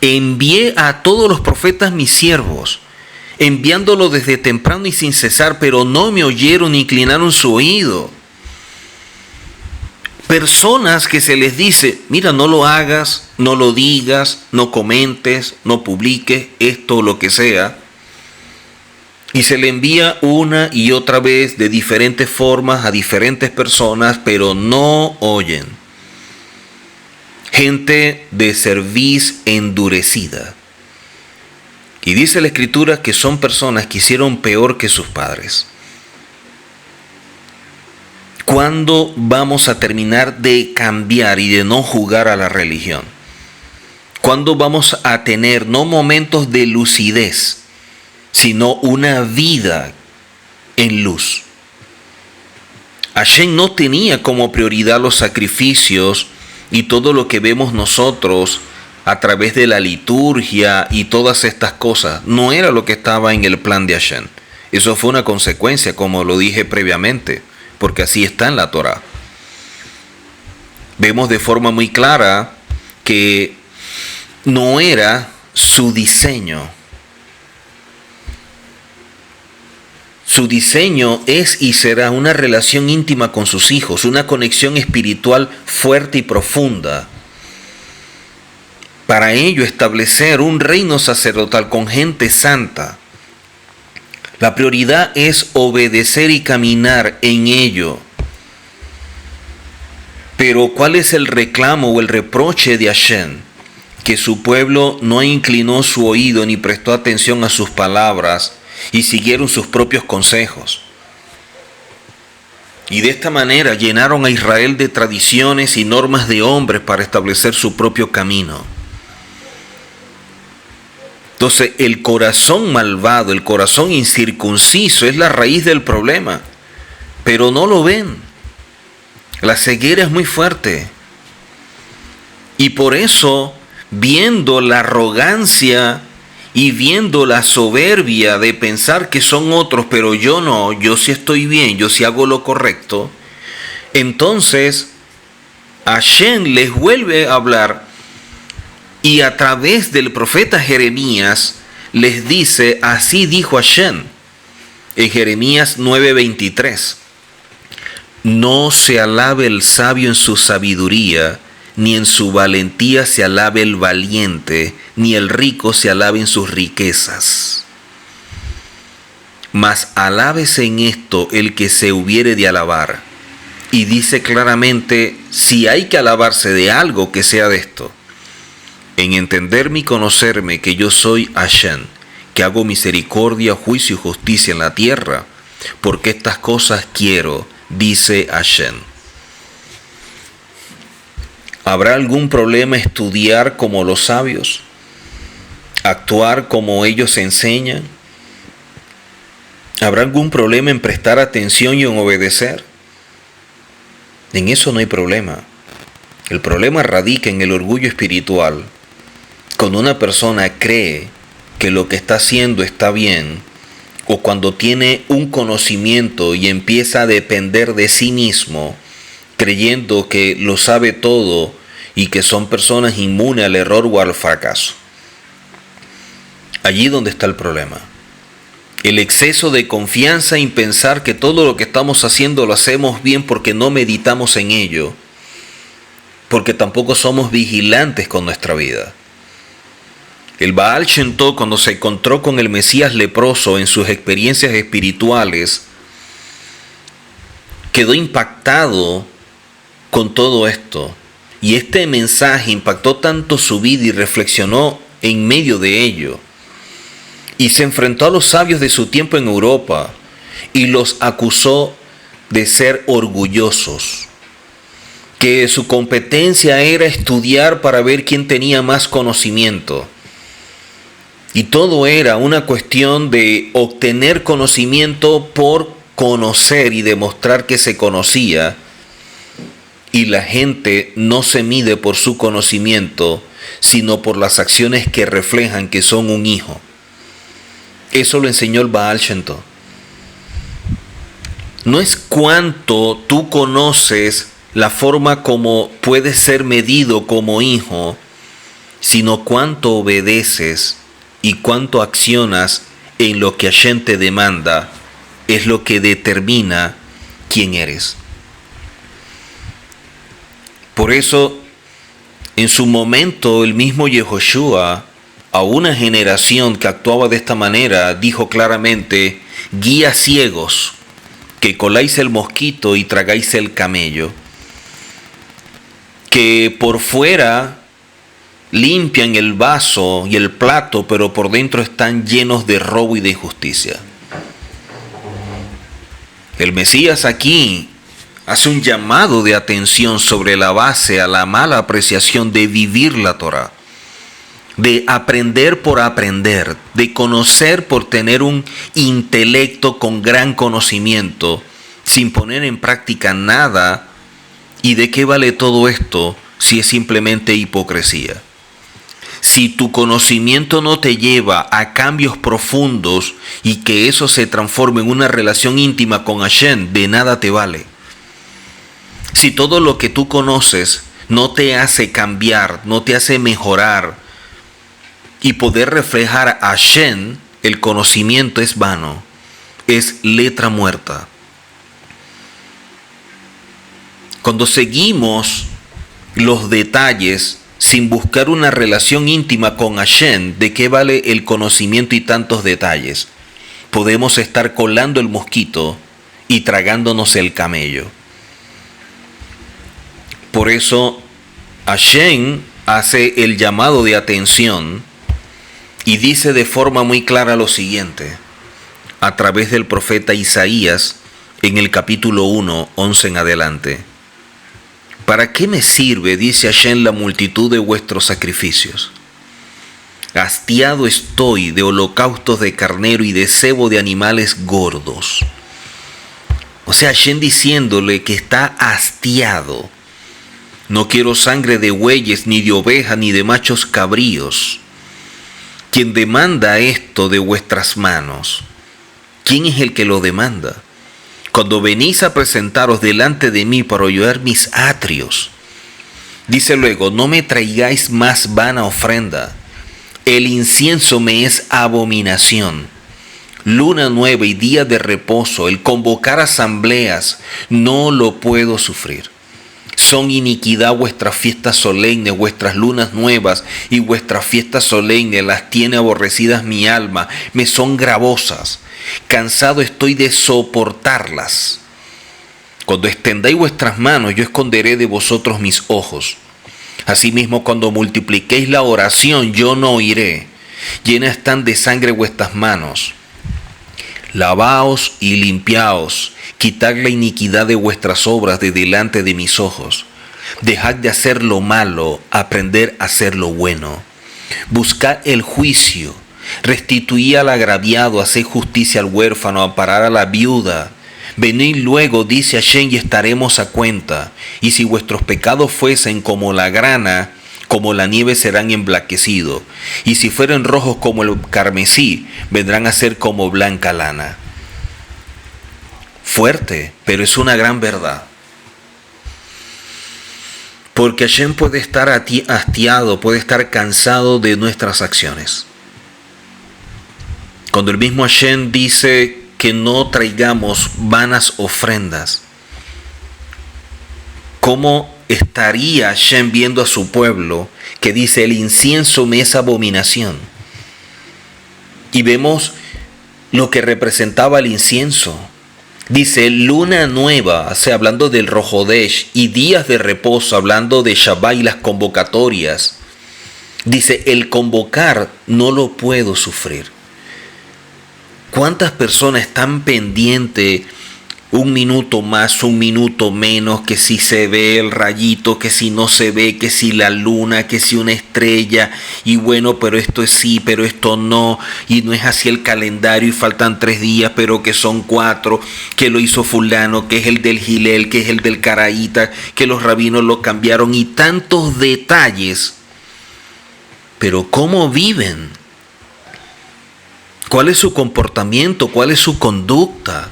envié a todos los profetas mis siervos, enviándolos desde temprano y sin cesar, pero no me oyeron ni inclinaron su oído. Personas que se les dice, mira, no lo hagas, no lo digas, no comentes, no publiques esto o lo que sea. Y se le envía una y otra vez de diferentes formas a diferentes personas, pero no oyen. Gente de cerviz endurecida. Y dice la Escritura que son personas que hicieron peor que sus padres. ¿Cuándo vamos a terminar de cambiar y de no jugar a la religión? ¿Cuándo vamos a tener no momentos de lucidez, sino una vida en luz? Hashem no tenía como prioridad los sacrificios y todo lo que vemos nosotros a través de la liturgia y todas estas cosas. No era lo que estaba en el plan de Hashem. Eso fue una consecuencia, como lo dije previamente, porque así está en la Torá. Vemos de forma muy clara que no era su diseño. Su diseño es y será una relación íntima con sus hijos, una conexión espiritual fuerte y profunda. Para ello establecer un reino sacerdotal con gente santa. La prioridad es obedecer y caminar en ello. Pero ¿cuál es el reclamo o el reproche de Hashem? Que su pueblo no inclinó su oído ni prestó atención a sus palabras y siguieron sus propios consejos. Y de esta manera llenaron a Israel de tradiciones y normas de hombres para establecer su propio camino. Entonces, el corazón malvado, el corazón incircunciso es la raíz del problema, pero no lo ven. La ceguera es muy fuerte. Y por eso, viendo la arrogancia y viendo la soberbia de pensar que son otros, pero yo no, yo sí estoy bien, yo sí hago lo correcto, entonces Hashem les vuelve a hablar y a través del profeta Jeremías les dice, así dijo Hashem en Jeremías 9:23, no se alabe el sabio en su sabiduría, ni en su valentía se alabe el valiente, ni el rico se alabe en sus riquezas. Mas alábese en esto el que se hubiere de alabar. Y dice claramente, si hay que alabarse de algo, que sea de esto. En entenderme y conocerme que yo soy Hashem, que hago misericordia, juicio y justicia en la tierra, porque estas cosas quiero, dice Hashem. ¿Habrá algún problema estudiar como los sabios? ¿Actuar como ellos enseñan? ¿Habrá algún problema en prestar atención y en obedecer? En eso no hay problema. El problema radica en el orgullo espiritual. Cuando una persona cree que lo que está haciendo está bien, o cuando tiene un conocimiento y empieza a depender de sí mismo, creyendo que lo sabe todo y que son personas inmunes al error o al fracaso. Allí donde está el problema. El exceso de confianza en pensar que todo lo que estamos haciendo lo hacemos bien porque no meditamos en ello, porque tampoco somos vigilantes con nuestra vida. El Baal Shem Tov, cuando se encontró con el Mesías leproso en sus experiencias espirituales, quedó impactado con todo esto. Y este mensaje impactó tanto su vida y reflexionó en medio de ello. Y se enfrentó a los sabios de su tiempo en Europa y los acusó de ser orgullosos. Que su competencia era estudiar para ver quién tenía más conocimiento. Y todo era una cuestión de obtener conocimiento por conocer y demostrar que se conocía. Y la gente no se mide por su conocimiento, sino por las acciones que reflejan que son un hijo. Eso lo enseñó el Baal Shem Tov. No es cuánto tú conoces la forma como puedes ser medido como hijo, sino cuánto obedeces y cuánto accionas en lo que Hashem te demanda, es lo que determina quién eres. Por eso, en su momento, el mismo Yehoshua, a una generación que actuaba de esta manera, dijo claramente, guías ciegos, que coláis el mosquito y tragáis el camello, que por fuera limpian el vaso y el plato, pero por dentro están llenos de robo y de injusticia. El Mesías aquí hace un llamado de atención sobre la base a la mala apreciación de vivir la Torá, de aprender por aprender, de conocer por tener un intelecto con gran conocimiento, sin poner en práctica nada. ¿Y de qué vale todo esto si es simplemente hipocresía? Si tu conocimiento no te lleva a cambios profundos y que eso se transforme en una relación íntima con Hashem, de nada te vale. Si todo lo que tú conoces no te hace cambiar, no te hace mejorar y poder reflejar a Hashem, el conocimiento es vano. es letra muerta. Cuando seguimos los detalles sin buscar una relación íntima con Hashem, ¿de qué vale el conocimiento y tantos detalles? Podemos estar colando el mosquito y tragándonos el camello. Por eso Hashem hace el llamado de atención y dice de forma muy clara lo siguiente, a través del profeta Isaías, en el capítulo 1, 11 en adelante. ¿Para qué me sirve, dice Hashem, la multitud de vuestros sacrificios? Hastiado estoy de holocaustos de carnero y de cebo de animales gordos. O sea, Hashem diciéndole que está hastiado. No quiero sangre de bueyes, ni de ovejas, ni de machos cabríos. ¿Quién demanda esto de vuestras manos? ¿Quién es el que lo demanda? Cuando venís a presentaros delante de mí para hollar mis atrios. Dice luego, no me traigáis más vana ofrenda. El incienso me es abominación. Luna nueva y día de reposo, el convocar asambleas, no lo puedo sufrir. Son iniquidad vuestras fiestas solemnes, vuestras lunas nuevas y vuestras fiestas solemnes, las tiene aborrecidas mi alma, me son gravosas. Cansado estoy de soportarlas. Cuando extendáis vuestras manos, yo esconderé de vosotros mis ojos. Asimismo, cuando multipliquéis la oración, yo no oiré. Llenas están de sangre vuestras manos. Lavaos y limpiaos. Quitad la iniquidad de vuestras obras de delante de mis ojos. Dejad de hacer lo malo, aprender a hacer lo bueno. Buscad el juicio. Restituí al agraviado, haced justicia al huérfano, amparar a la viuda. Venid luego, dice Hashem, y estaremos a cuenta. Y si vuestros pecados fuesen como la grana, como la nieve serán emblanquecidos. Y si fueren rojos como el carmesí, vendrán a ser como blanca lana. Fuerte, pero es una gran verdad. Porque Hashem puede estar hastiado, puede estar cansado de nuestras acciones. Cuando el mismo Hashem dice que no traigamos vanas ofrendas, ¿cómo estaría Hashem viendo a su pueblo que dice el incienso me es abominación? Y vemos lo que representaba el incienso. Dice luna nueva, o sea, hablando del Rojodesh, y días de reposo, hablando de Shabbat y las convocatorias. Dice el convocar no lo puedo sufrir. ¿Cuántas personas están pendientes un minuto más, un minuto menos, que si se ve el rayito, que si no se ve, que si la luna, que si una estrella, y bueno, pero esto es sí, pero esto no, y no es así el calendario y faltan 3 días, pero que son 4, que lo hizo fulano, que es el del Gilel, que es el del Caraíta, que los rabinos lo cambiaron y tantos detalles? Pero ¿cómo viven? ¿Cuál es su comportamiento? ¿Cuál es su conducta?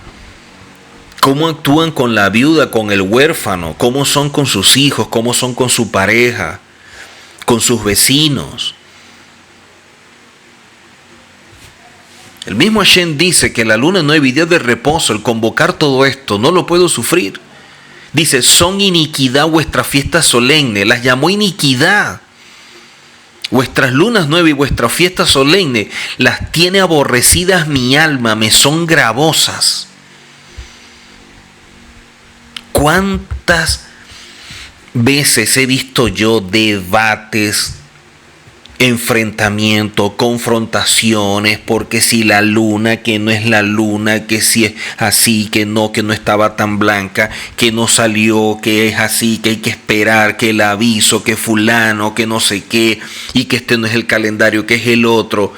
¿Cómo actúan con la viuda, con el huérfano? ¿Cómo son con sus hijos? ¿Cómo son con su pareja? ¿Con sus vecinos? El mismo Hashem dice que la luna nueva y día de reposo, el convocar todo esto, no lo puedo sufrir. Dice, son iniquidad vuestras fiestas solemnes, las llamó iniquidad. Vuestras lunas nuevas y vuestras fiestas solemnes las tiene aborrecidas mi alma, me son gravosas. ¿Cuántas veces he visto yo debates, enfrentamientos, confrontaciones, porque si la luna, que no es la luna, que si es así, que no estaba tan blanca, que no salió, que es así, que hay que esperar, que el aviso, que fulano, que no sé qué, y que este no es el calendario, que es el otro?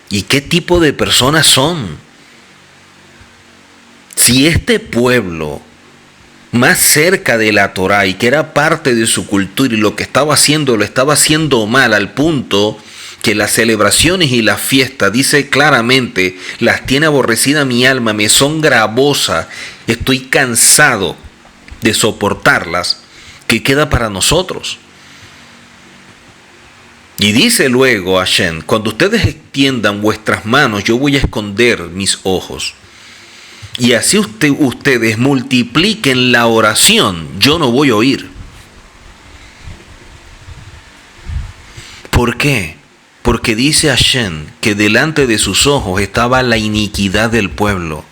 ¿Y qué tipo de personas son? Si este pueblo, más cerca de la Torá y que era parte de su cultura, y lo que estaba haciendo lo estaba haciendo mal, al punto que las celebraciones y las fiestas, dice claramente, las tiene aborrecida mi alma, me son gravosas, estoy cansado de soportarlas, ¿qué queda para nosotros? Y dice luego Hashem, cuando ustedes extiendan vuestras manos, yo voy a esconder mis ojos. Y así ustedes multipliquen la oración, yo no voy a oír. ¿Por qué? Porque dice Hashem que delante de sus ojos estaba la iniquidad del pueblo.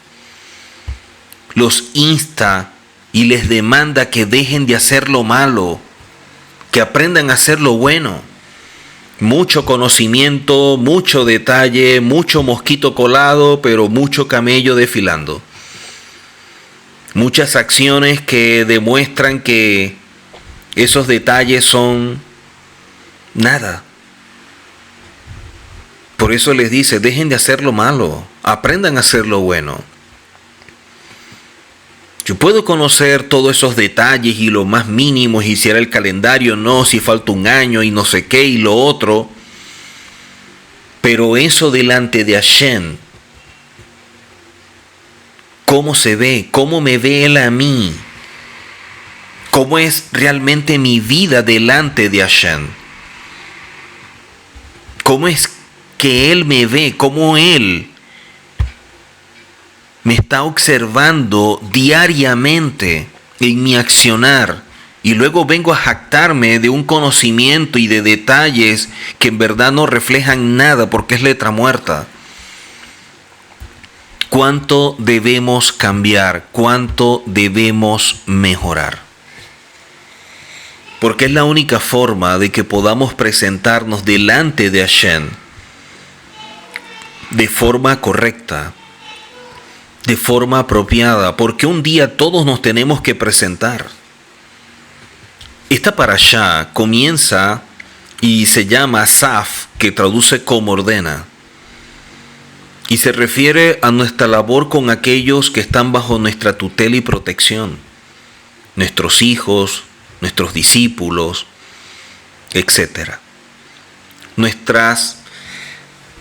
Los insta y les demanda que dejen de hacer lo malo, que aprendan a hacer lo bueno. Mucho conocimiento, mucho detalle, mucho mosquito colado, pero mucho camello desfilando. Muchas acciones que demuestran que esos detalles son nada. Por eso les dice, dejen de hacer lo malo, aprendan a hacer lo bueno. Yo puedo conocer todos esos detalles y lo más mínimo, si hiciera el calendario, no, si falta un año y no sé qué y lo otro. Pero eso delante de Hashem, ¿cómo se ve? ¿Cómo me ve Él a mí? ¿Cómo es realmente mi vida delante de Hashem? ¿Cómo es que Él me ve? ¿Cómo Él me está observando diariamente en mi accionar? Y luego vengo a jactarme de un conocimiento y de detalles que en verdad no reflejan nada porque es letra muerta. ¿Cuánto debemos cambiar? ¿Cuánto debemos mejorar? Porque es la única forma de que podamos presentarnos delante de Hashem de forma correcta, de forma apropiada, porque un día todos nos tenemos que presentar. Esta parashá comienza y se llama Saf, que traduce como ordena, y se refiere a nuestra labor con aquellos que están bajo nuestra tutela y protección, nuestros hijos, nuestros discípulos, etc. Nuestras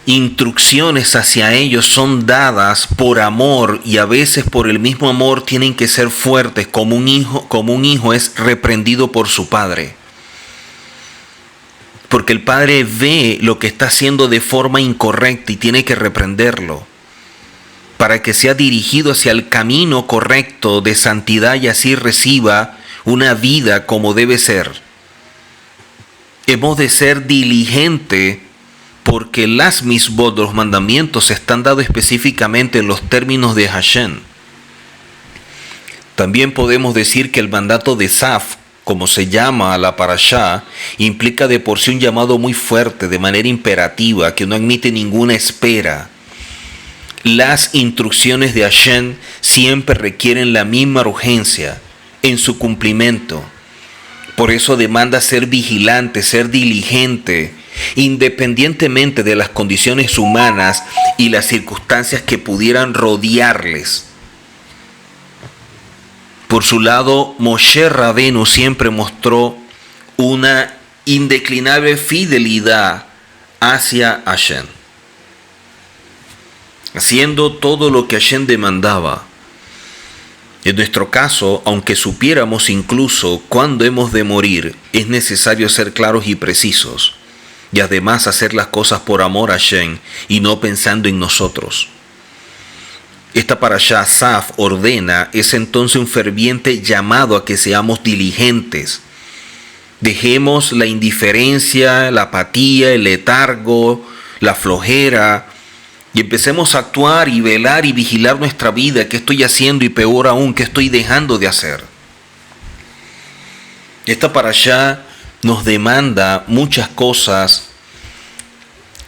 instrucciones hacia ellos son dadas por amor y a veces por el mismo amor tienen que ser fuertes, como un hijo es reprendido por su padre. Porque el padre ve lo que está haciendo de forma incorrecta y tiene que reprenderlo para que sea dirigido hacia el camino correcto de santidad y así reciba una vida como debe ser. Hemos de ser diligentes porque las misbot, los mandamientos, están dados específicamente en los términos de Hashem. También podemos decir que el mandato de Saf, como se llama a la parashá, implica de por sí un llamado muy fuerte, de manera imperativa, que no admite ninguna espera. Las instrucciones de Hashem siempre requieren la misma urgencia en su cumplimiento. Por eso demanda ser vigilante, ser diligente, independientemente de las condiciones humanas y las circunstancias que pudieran rodearles. Por su lado, Moshe Rabenu siempre mostró una indeclinable fidelidad hacia Hashem, haciendo todo lo que Hashem demandaba. En nuestro caso, aunque supiéramos incluso cuándo hemos de morir, es necesario ser claros y precisos, y además hacer las cosas por amor a Hashem y no pensando en nosotros. Esta parashá Saf ordena es entonces un ferviente llamado a que seamos diligentes. Dejemos la indiferencia, la apatía, el letargo, la flojera y empecemos a actuar y velar y vigilar nuestra vida, qué estoy haciendo y peor aún, qué estoy dejando de hacer. Esta parashá nos demanda muchas cosas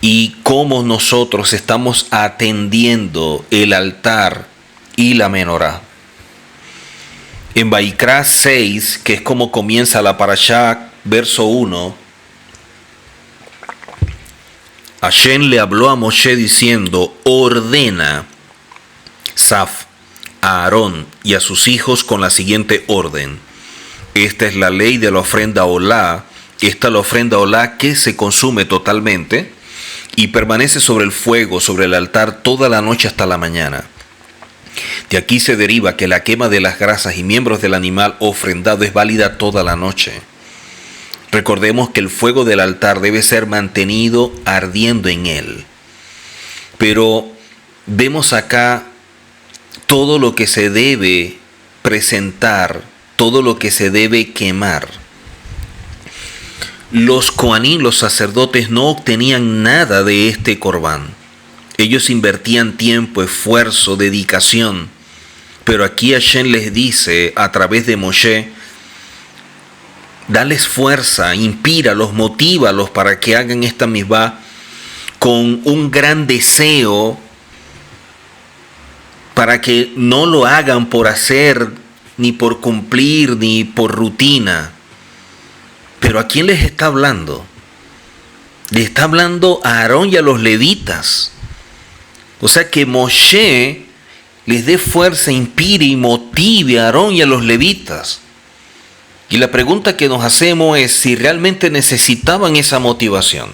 y cómo nosotros estamos atendiendo el altar y la menorá. En Vaikra 6, que es como comienza la parashá, verso 1, Hashem le habló a Moshe diciendo, ordena Saf a Aarón y a sus hijos con la siguiente orden. Esta es la ley de la ofrenda olá. Esta es la ofrenda olá que se consume totalmente y permanece sobre el fuego, sobre el altar toda la noche hasta la mañana. De aquí se deriva que la quema de las grasas y miembros del animal ofrendado es válida toda la noche. Recordemos que el fuego del altar debe ser mantenido ardiendo en él. Pero vemos acá todo lo que se debe presentar, todo lo que se debe quemar. Los coanín, los sacerdotes, no obtenían nada de este corbán. Ellos invertían tiempo, esfuerzo, dedicación. Pero aquí Hashem les dice a través de Moshe: dales fuerza, inspíralos, motívalos para que hagan esta misbah con un gran deseo, para que no lo hagan por hacer, ni por cumplir, ni por rutina. Pero ¿a quién les está hablando? Le está hablando a Aarón y a los levitas. O sea, que Moshe les dé fuerza, inspire y motive a Aarón y a los levitas. Y la pregunta que nos hacemos es si realmente necesitaban esa motivación.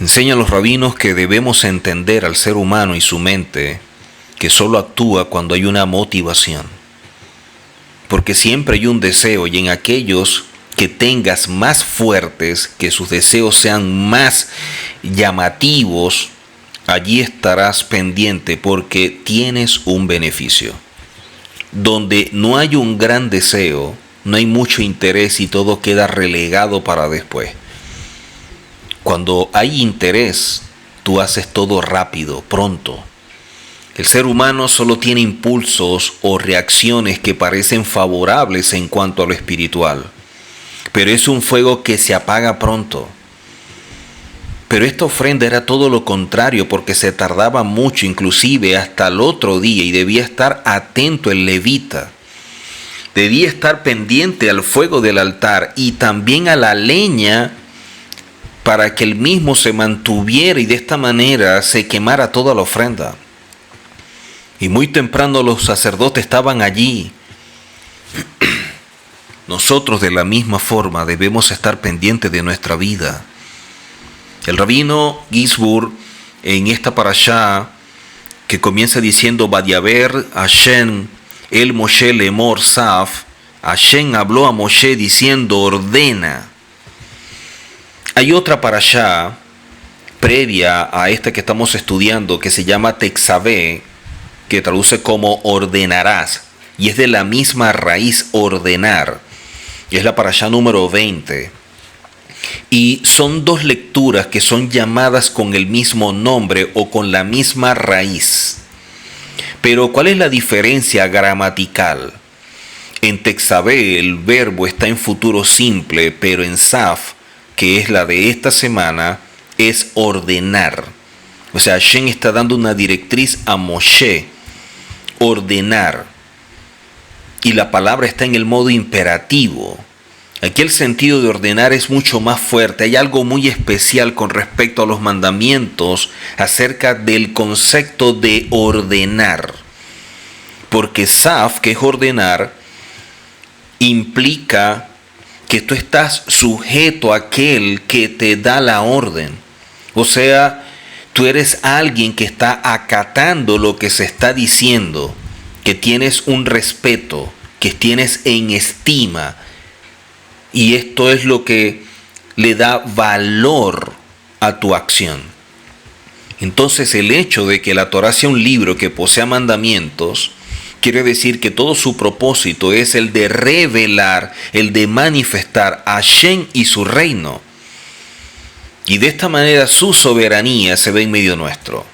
Enseñan los rabinos que debemos entender al ser humano y su mente que solo actúa cuando hay una motivación. Porque siempre hay un deseo, y en aquellos que tengas más fuertes, que sus deseos sean más llamativos, allí estarás pendiente porque tienes un beneficio. Donde no hay un gran deseo, no hay mucho interés y todo queda relegado para después. Cuando hay interés, tú haces todo rápido, pronto. El ser humano solo tiene impulsos o reacciones que parecen favorables en cuanto a lo espiritual, pero es un fuego que se apaga pronto. Pero esta ofrenda era todo lo contrario, porque se tardaba mucho, inclusive hasta el otro día, y debía estar atento el levita. Debía estar pendiente al fuego del altar y también a la leña, para que el mismo se mantuviera y de esta manera se quemara toda la ofrenda. Y muy temprano los sacerdotes estaban allí. Nosotros de la misma forma debemos estar pendientes de nuestra vida. El rabino Gisburg, en esta parashá, que comienza diciendo: Vadiaber Hashem el Moshe lemor saf, Hashem habló a Moshe diciendo: ordena. Hay otra parashá previa a esta que estamos estudiando, que se llama Texabé, que traduce como ordenarás, y es de la misma raíz ordenar, y es la parashá número 20. Y son dos lecturas que son llamadas con el mismo nombre o con la misma raíz. Pero ¿cuál es la diferencia gramatical? En Texabé el verbo está en futuro simple, pero en Saf, que es la de esta semana, es ordenar. O sea, Hashem está dando una directriz a Moshe: ordenar. Y la palabra está en el modo imperativo. Aquí el sentido de ordenar es mucho más fuerte. Hay algo muy especial con respecto a los mandamientos acerca del concepto de ordenar. Porque Saf, que es ordenar, implica que tú estás sujeto a aquel que te da la orden. O sea, tú eres alguien que está acatando lo que se está diciendo, que tienes un respeto, que tienes en estima. Y esto es lo que le da valor a tu acción. Entonces, el hecho de que la Torá sea un libro que posea mandamientos quiere decir que todo su propósito es el de revelar, el de manifestar a Hashem y su reino. Y de esta manera su soberanía se ve en medio nuestro.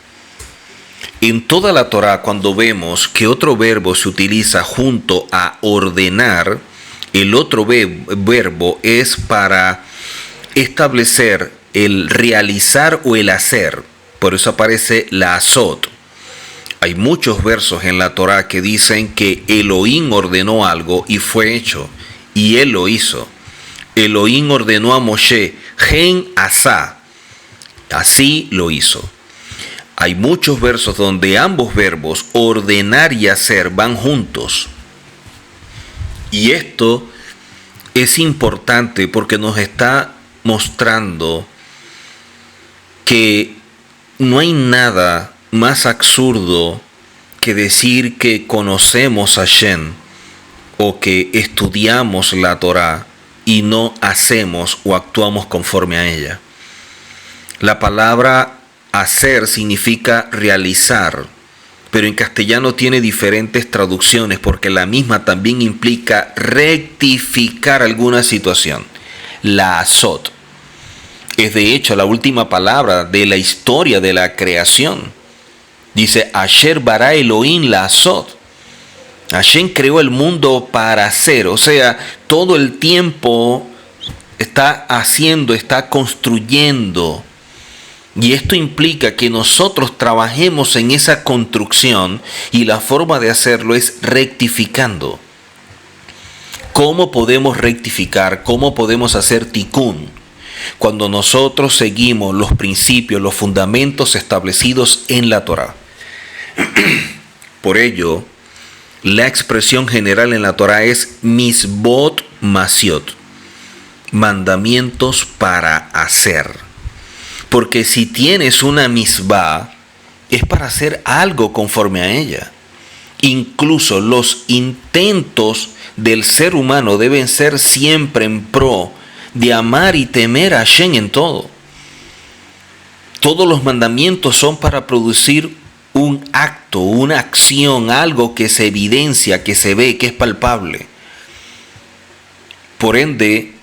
En toda la Torá, cuando vemos que otro verbo se utiliza junto a ordenar, el otro verbo es para establecer el realizar o el hacer. Por eso aparece la azot. Hay muchos versos en la Torá que dicen que Elohim ordenó algo y fue hecho, y él lo hizo. Elohim ordenó a Moshe, Gen Asá, así lo hizo. Hay muchos versos donde ambos verbos, ordenar y hacer, van juntos. Y esto es importante porque nos está mostrando que no hay nada más absurdo que decir que conocemos a Hashem o que estudiamos la Torá y no hacemos o actuamos conforme a ella. La palabra hacer significa realizar, pero en castellano tiene diferentes traducciones porque la misma también implica rectificar alguna situación. La azot es de hecho la última palabra de la historia de la creación. Dice, Asher bara Elohim la azot. Hashem creó el mundo para hacer, o sea, todo el tiempo está haciendo, está construyendo. Y esto implica que nosotros trabajemos en esa construcción y la forma de hacerlo es rectificando. ¿Cómo podemos rectificar? ¿Cómo podemos hacer tikkun? Cuando nosotros seguimos los principios, los fundamentos establecidos en la Torá. Por ello, la expresión general en la Torá es misbot masiot, mandamientos para hacer. Porque si tienes una misbah, es para hacer algo conforme a ella. Incluso los intentos del ser humano deben ser siempre en pro de amar y temer a Hashem en todo. Todos los mandamientos son para producir un acto, una acción, algo que se evidencia, que se ve, que es palpable. Por ende,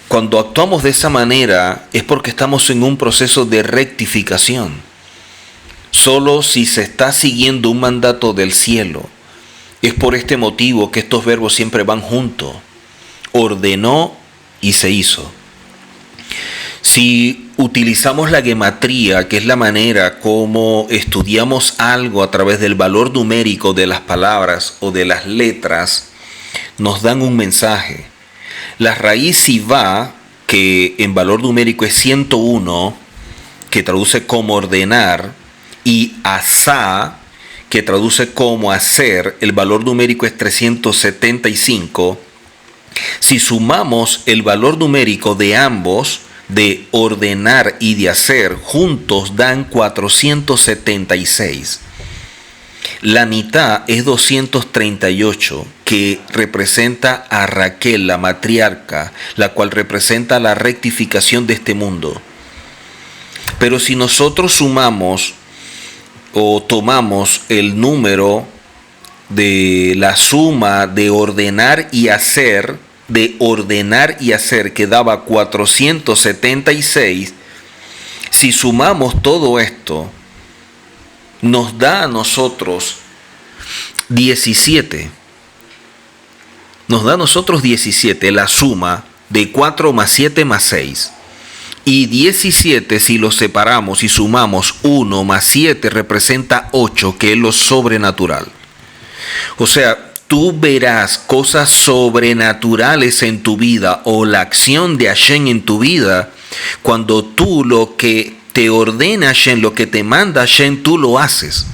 cuando actuamos de esa manera es porque estamos en un proceso de rectificación. Solo si se está siguiendo un mandato del cielo. Es por este motivo que estos verbos siempre van juntos. Ordenó y se hizo. Si utilizamos la gematría, que es la manera como estudiamos algo a través del valor numérico de las palabras o de las letras, nos dan un mensaje. La raíz Sivá, que en valor numérico es 101, que traduce como ordenar, y Asá, que traduce como hacer, el valor numérico es 375. Si sumamos el valor numérico de ambos, de ordenar y de hacer, juntos dan 476. La mitad es 238, que representa a Raquel, la matriarca, la cual representa la rectificación de este mundo. Pero si nosotros sumamos o tomamos el número de la suma de ordenar y hacer, que daba 476, si sumamos todo esto, nos da a nosotros 17. Nos da a nosotros 17, la suma de 4 más 7 más 6. Y 17, si lo separamos y sumamos 1 más 7, representa 8, que es lo sobrenatural. O sea, tú verás cosas sobrenaturales en tu vida o la acción de Hashem en tu vida cuando tú lo que te ordena Hashem, lo que te manda Hashem, tú lo haces.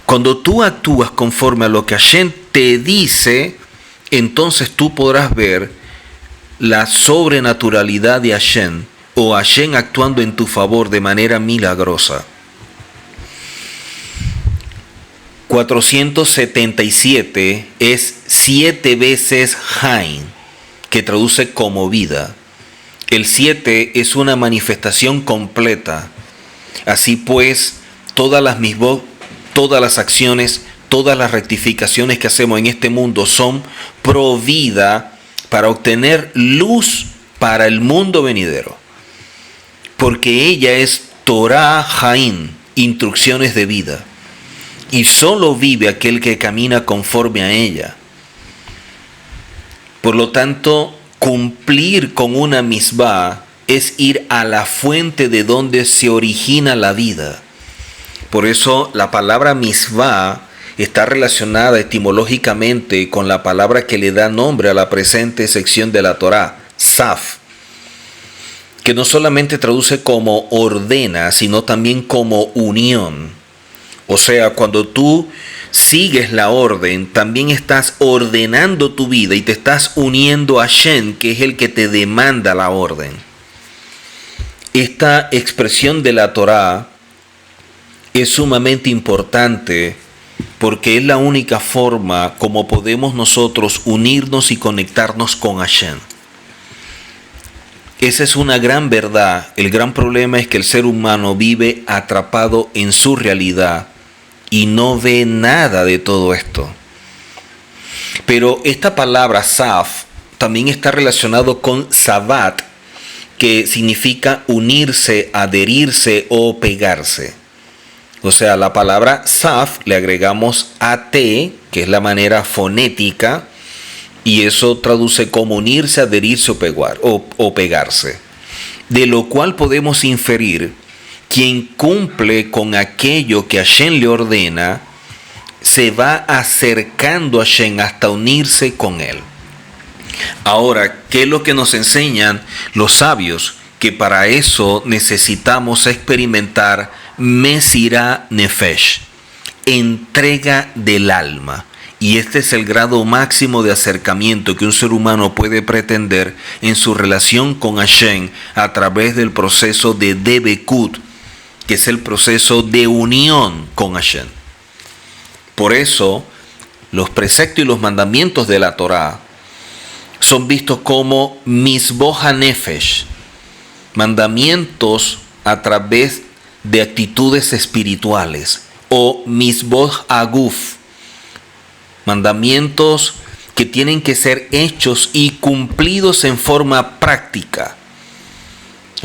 Cuando tú actúas conforme a lo que Hashem te dice, entonces tú podrás ver la sobrenaturalidad de Hashem o Hashem actuando en tu favor de manera milagrosa. 477 es 7 veces Hain, que traduce como vida. El 7 es una manifestación completa. Así pues, todas las acciones, todas las rectificaciones que hacemos en este mundo son pro vida para obtener luz para el mundo venidero. Porque ella es Torah Hain, instrucciones de vida. Y solo vive aquel que camina conforme a ella. Por lo tanto, cumplir con una misbah es ir a la fuente de donde se origina la vida. Por eso la palabra misbah está relacionada etimológicamente con la palabra que le da nombre a la presente sección de la Torá, Saf, que no solamente traduce como ordena, sino también como unión. O sea, cuando tú sigues la orden, también estás ordenando tu vida y te estás uniendo a Hashem, que es el que te demanda la orden. Esta expresión de la Torá es sumamente importante porque es la única forma como podemos nosotros unirnos y conectarnos con Hashem. Esa es una gran verdad. El gran problema es que el ser humano vive atrapado en su realidad y no ve nada de todo esto. Pero esta palabra saf también está relacionado con sabat, que significa unirse, adherirse o pegarse. O sea, la palabra saf le agregamos at, que es la manera fonética, y eso traduce como unirse, adherirse o pegarse. De lo cual podemos inferir, quien cumple con aquello que Hashem le ordena, se va acercando a Hashem hasta unirse con él. Ahora, ¿qué es lo que nos enseñan los sabios? Que para eso necesitamos experimentar Mesirá Nefesh, entrega del alma. Y este es el grado máximo de acercamiento que un ser humano puede pretender en su relación con Hashem a través del proceso de Debekut, que es el proceso de unión con Hashem. Por eso, los preceptos y los mandamientos de la Torá son vistos como Misboh HaNefesh, mandamientos a través de actitudes espirituales, o Misboh HaGuf, mandamientos que tienen que ser hechos y cumplidos en forma práctica.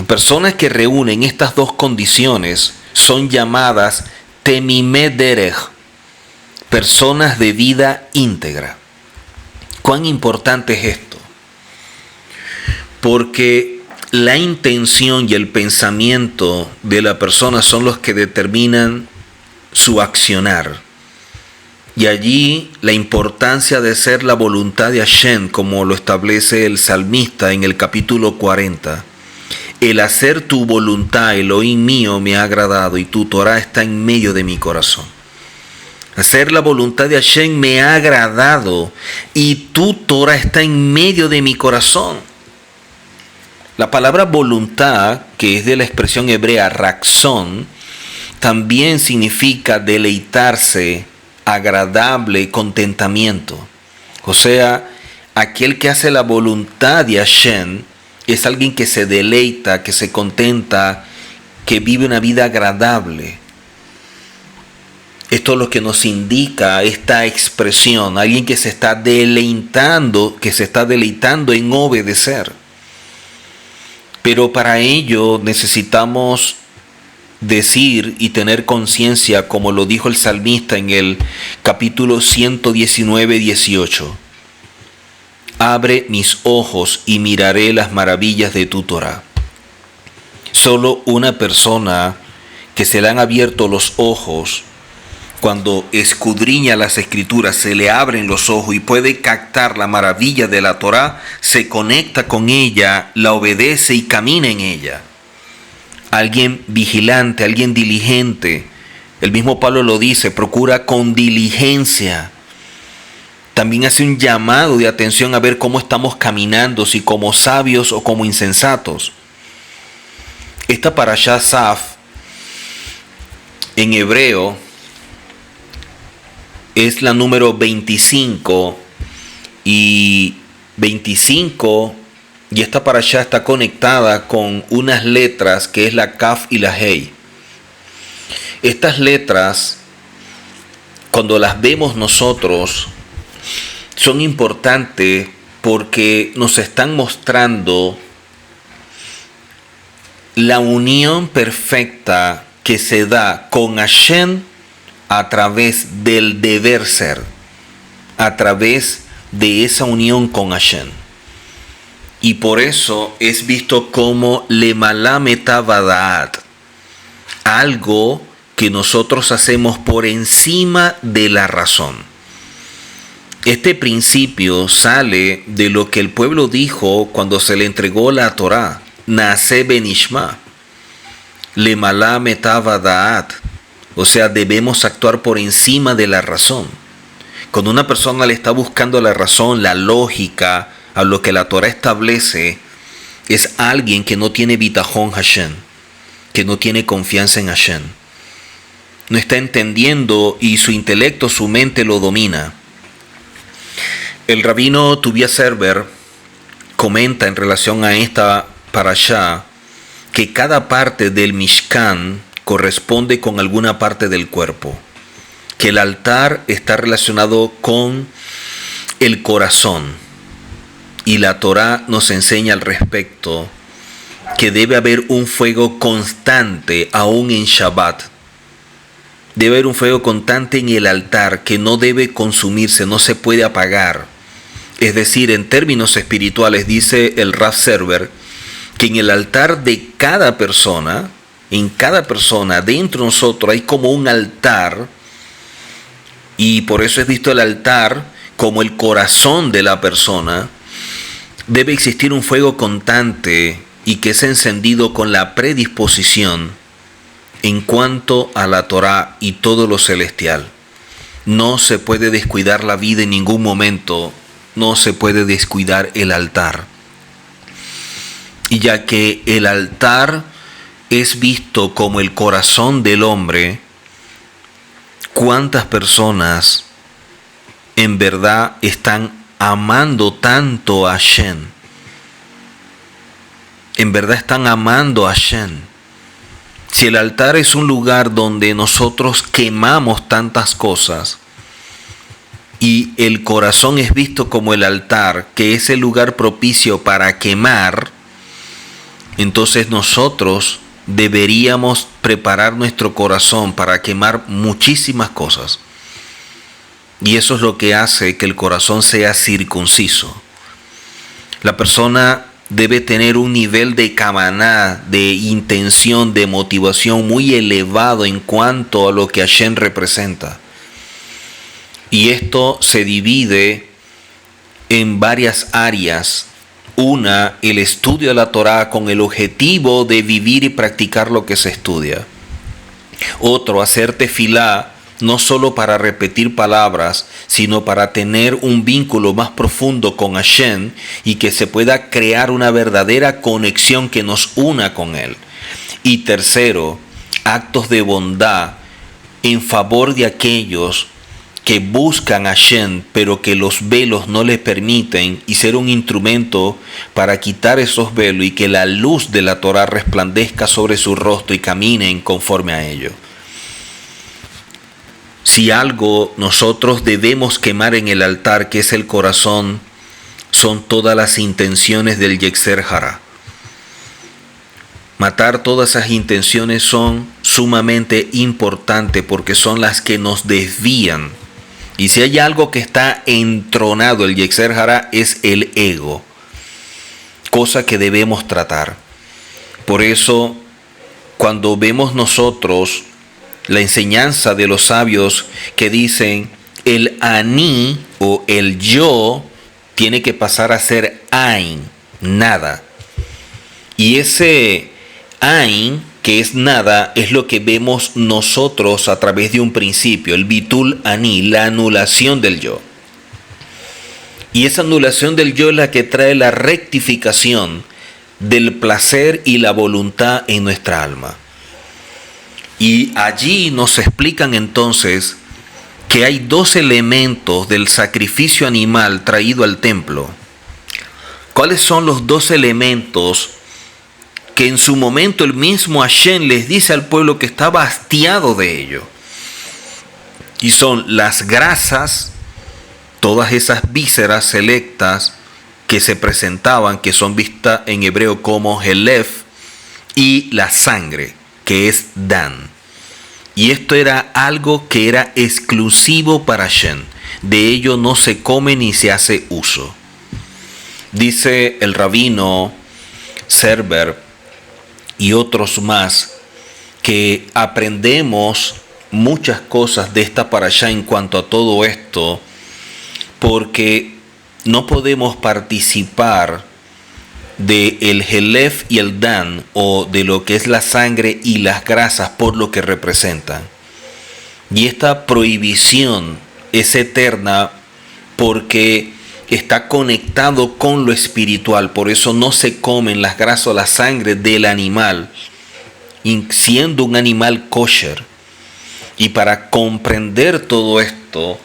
Personas que reúnen estas dos condiciones son llamadas Temimé Derech, personas de vida íntegra. ¿Cuán importante es esto? Porque la intención y el pensamiento de la persona son los que determinan su accionar. Y allí la importancia de ser la voluntad de Hashem, como lo establece el salmista en el capítulo 40. El hacer tu voluntad, Elohim mío, me ha agradado y tu Torah está en medio de mi corazón. Hacer la voluntad de Hashem me ha agradado y tu Torah está en medio de mi corazón. La palabra voluntad, que es de la expresión hebrea raxón, también significa deleitarse, agradable, contentamiento. O sea, aquel que hace la voluntad de Hashem es alguien que se deleita, que se contenta, que vive una vida agradable. Esto es lo que nos indica esta expresión, alguien que se está deleitando en obedecer. Pero para ello necesitamos decir y tener conciencia, como lo dijo el salmista en el capítulo 119, 18. Abre mis ojos y miraré las maravillas de tu Torah. Solo una persona que se le han abierto los ojos, cuando escudriña las escrituras, se le abren los ojos y puede captar la maravilla de la Torá, se conecta con ella, la obedece y camina en ella. Alguien vigilante, alguien diligente. El mismo Pablo lo dice, procura con diligencia. También hace un llamado de atención a ver cómo estamos caminando, si como sabios o como insensatos. Esta parashá Saf, en hebreo, es la número 25 y 25, y esta parashá está conectada con unas letras que es la Kaf y la Hei. Estas letras, cuando las vemos nosotros, son importantes porque nos están mostrando la unión perfecta que se da con Hashem a través del deber ser, a través de esa unión con Hashem. Y por eso es visto como Lemalá Metavadaat, algo que nosotros hacemos por encima de la razón. Este principio sale de lo que el pueblo dijo cuando se le entregó la Torá, Naase Benishma, Lemalá Metavadaat. O sea, debemos actuar por encima de la razón. Cuando una persona le está buscando la razón, la lógica, a lo que la Torah establece, es alguien que no tiene bitajón Hashem, que no tiene confianza en Hashem. no está entendiendo y su intelecto, su mente lo domina. El rabino Tuvia Serber comenta en relación a esta parashá que cada parte del Mishkan corresponde con alguna parte del cuerpo, que el altar está relacionado con el corazón, y la Torá nos enseña al respecto que debe haber un fuego constante aún en Shabbat. Debe haber un fuego constante en el altar que no debe consumirse, no se puede apagar. Es decir, en términos espirituales, dice el Rav Serber, que en el altar de cada persona, dentro de nosotros hay como un altar, y por eso es visto el altar como el corazón de la persona. Debe existir un fuego constante y que es encendido con la predisposición en cuanto a la Torá y todo lo celestial. No se puede descuidar la vida en ningún momento, no se puede descuidar el altar. Y ya que el altar es visto como el corazón del hombre, ¿cuántas personas en verdad están amando tanto a Hashem? En verdad están amando a Hashem. Si el altar es un lugar donde nosotros quemamos tantas cosas y el corazón es visto como el altar, que es el lugar propicio para quemar, entonces nosotros deberíamos preparar nuestro corazón para quemar muchísimas cosas. Y eso es lo que hace que el corazón sea circunciso. La persona debe tener un nivel de kavaná, de intención, de motivación muy elevado en cuanto a lo que Hashem representa. Y esto se divide en varias áreas. Una, el estudio de la Torá con el objetivo de vivir y practicar lo que se estudia. Otro, hacer tefilá, no solo para repetir palabras, sino para tener un vínculo más profundo con Hashem y que se pueda crear una verdadera conexión que nos una con Él. Y tercero, actos de bondad en favor de aquellos que buscan a Hashem, pero que los velos no les permiten, y ser un instrumento para quitar esos velos y que la luz de la Torá resplandezca sobre su rostro y caminen conforme a ello. Si algo nosotros debemos quemar en el altar, que es el corazón, son todas las intenciones del Yetzer Hara. Matar todas esas intenciones son sumamente importantes porque son las que nos desvían. Y si hay algo que está entronado el Yetzer Hara es el ego, cosa que debemos tratar. Por eso, cuando vemos nosotros la enseñanza de los sabios que dicen el ani o el yo tiene que pasar a ser ain, nada. Y ese ain, que es nada, es lo que vemos nosotros a través de un principio, el bitul ani, la anulación del yo. Y esa anulación del yo es la que trae la rectificación del placer y la voluntad en nuestra alma. Y allí nos explican entonces que hay dos elementos del sacrificio animal traído al templo. ¿Cuáles son los dos elementos que en su momento el mismo Hashem les dice al pueblo que estaba hastiado de ello? Y son las grasas, todas esas vísceras selectas que se presentaban, que son vistas en hebreo como helef, y la sangre, que es dan. Y esto era algo que era exclusivo para Hashem. De ello no se come ni se hace uso. Dice el rabino Serber y otros más que aprendemos muchas cosas de esta parashá en cuanto a todo esto, porque no podemos participar de el helef y el dan, o de lo que es la sangre y las grasas por lo que representan. Y esta prohibición es eterna porque está conectado con lo espiritual. Por eso no se comen las grasas o la sangre del animal, siendo un animal kosher. Y para comprender todo esto,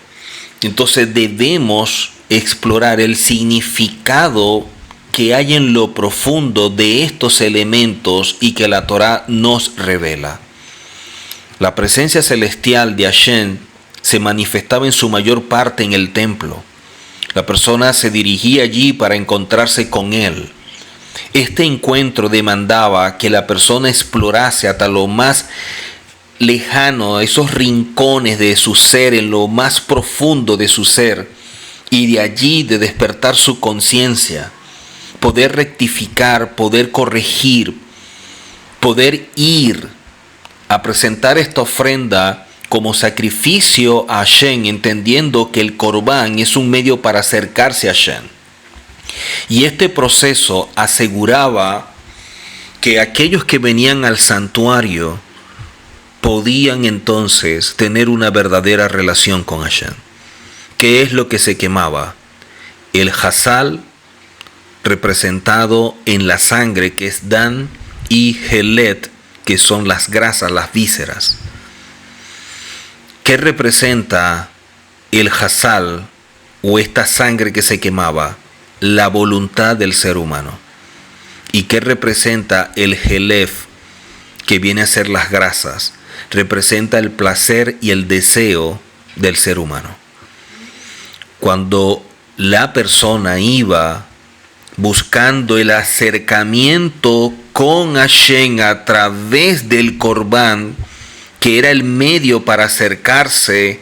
entonces debemos explorar el significado que hay en lo profundo de estos elementos y que la Torá nos revela. La presencia celestial de Hashem se manifestaba en su mayor parte en el templo. La persona se dirigía allí para encontrarse con él. Este encuentro demandaba que la persona explorase hasta lo más lejano, esos rincones de su ser, en lo más profundo de su ser, y de allí de despertar su conciencia, poder rectificar, poder corregir, poder ir a presentar esta ofrenda como sacrificio a Hashem, entendiendo que el Corbán es un medio para acercarse a Hashem. Y este proceso aseguraba que aquellos que venían al santuario podían entonces tener una verdadera relación con Hashem. ¿Qué es lo que se quemaba? El Hazal, representado en la sangre, que es Dan, y Helet, que son las grasas, las vísceras. ¿Qué representa el Hazal o esta sangre que se quemaba? La voluntad del ser humano. ¿Y qué representa el Helef, que viene a ser las grasas? Representa el placer y el deseo del ser humano. Cuando la persona iba buscando el acercamiento con Hashem a través del Corbán, que era el medio para acercarse,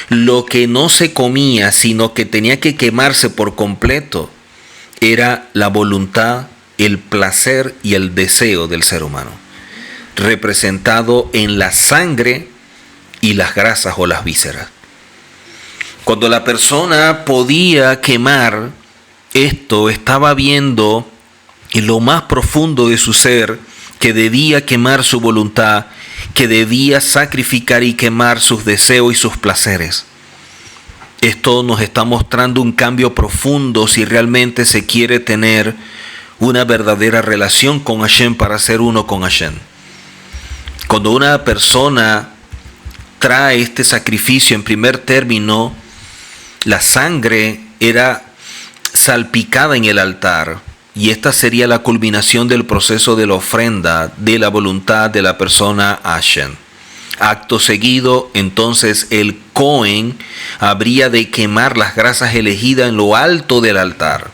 lo que no se comía, sino que tenía que quemarse por completo, era la voluntad, el placer y el deseo del ser humano, representado en la sangre y las grasas o las vísceras. Cuando la persona podía quemar esto, estaba viendo en lo más profundo de su ser que debía quemar su voluntad, que debía sacrificar y quemar sus deseos y sus placeres. Esto nos está mostrando un cambio profundo si realmente se quiere tener una verdadera relación con Hashem para ser uno con Hashem. Cuando una persona trae este sacrificio, en primer término, la sangre era salpicada en el altar, y esta sería la culminación del proceso de la ofrenda de la voluntad de la persona a Hashem. Acto seguido, entonces el Cohen habría de quemar las grasas elegidas en lo alto del altar,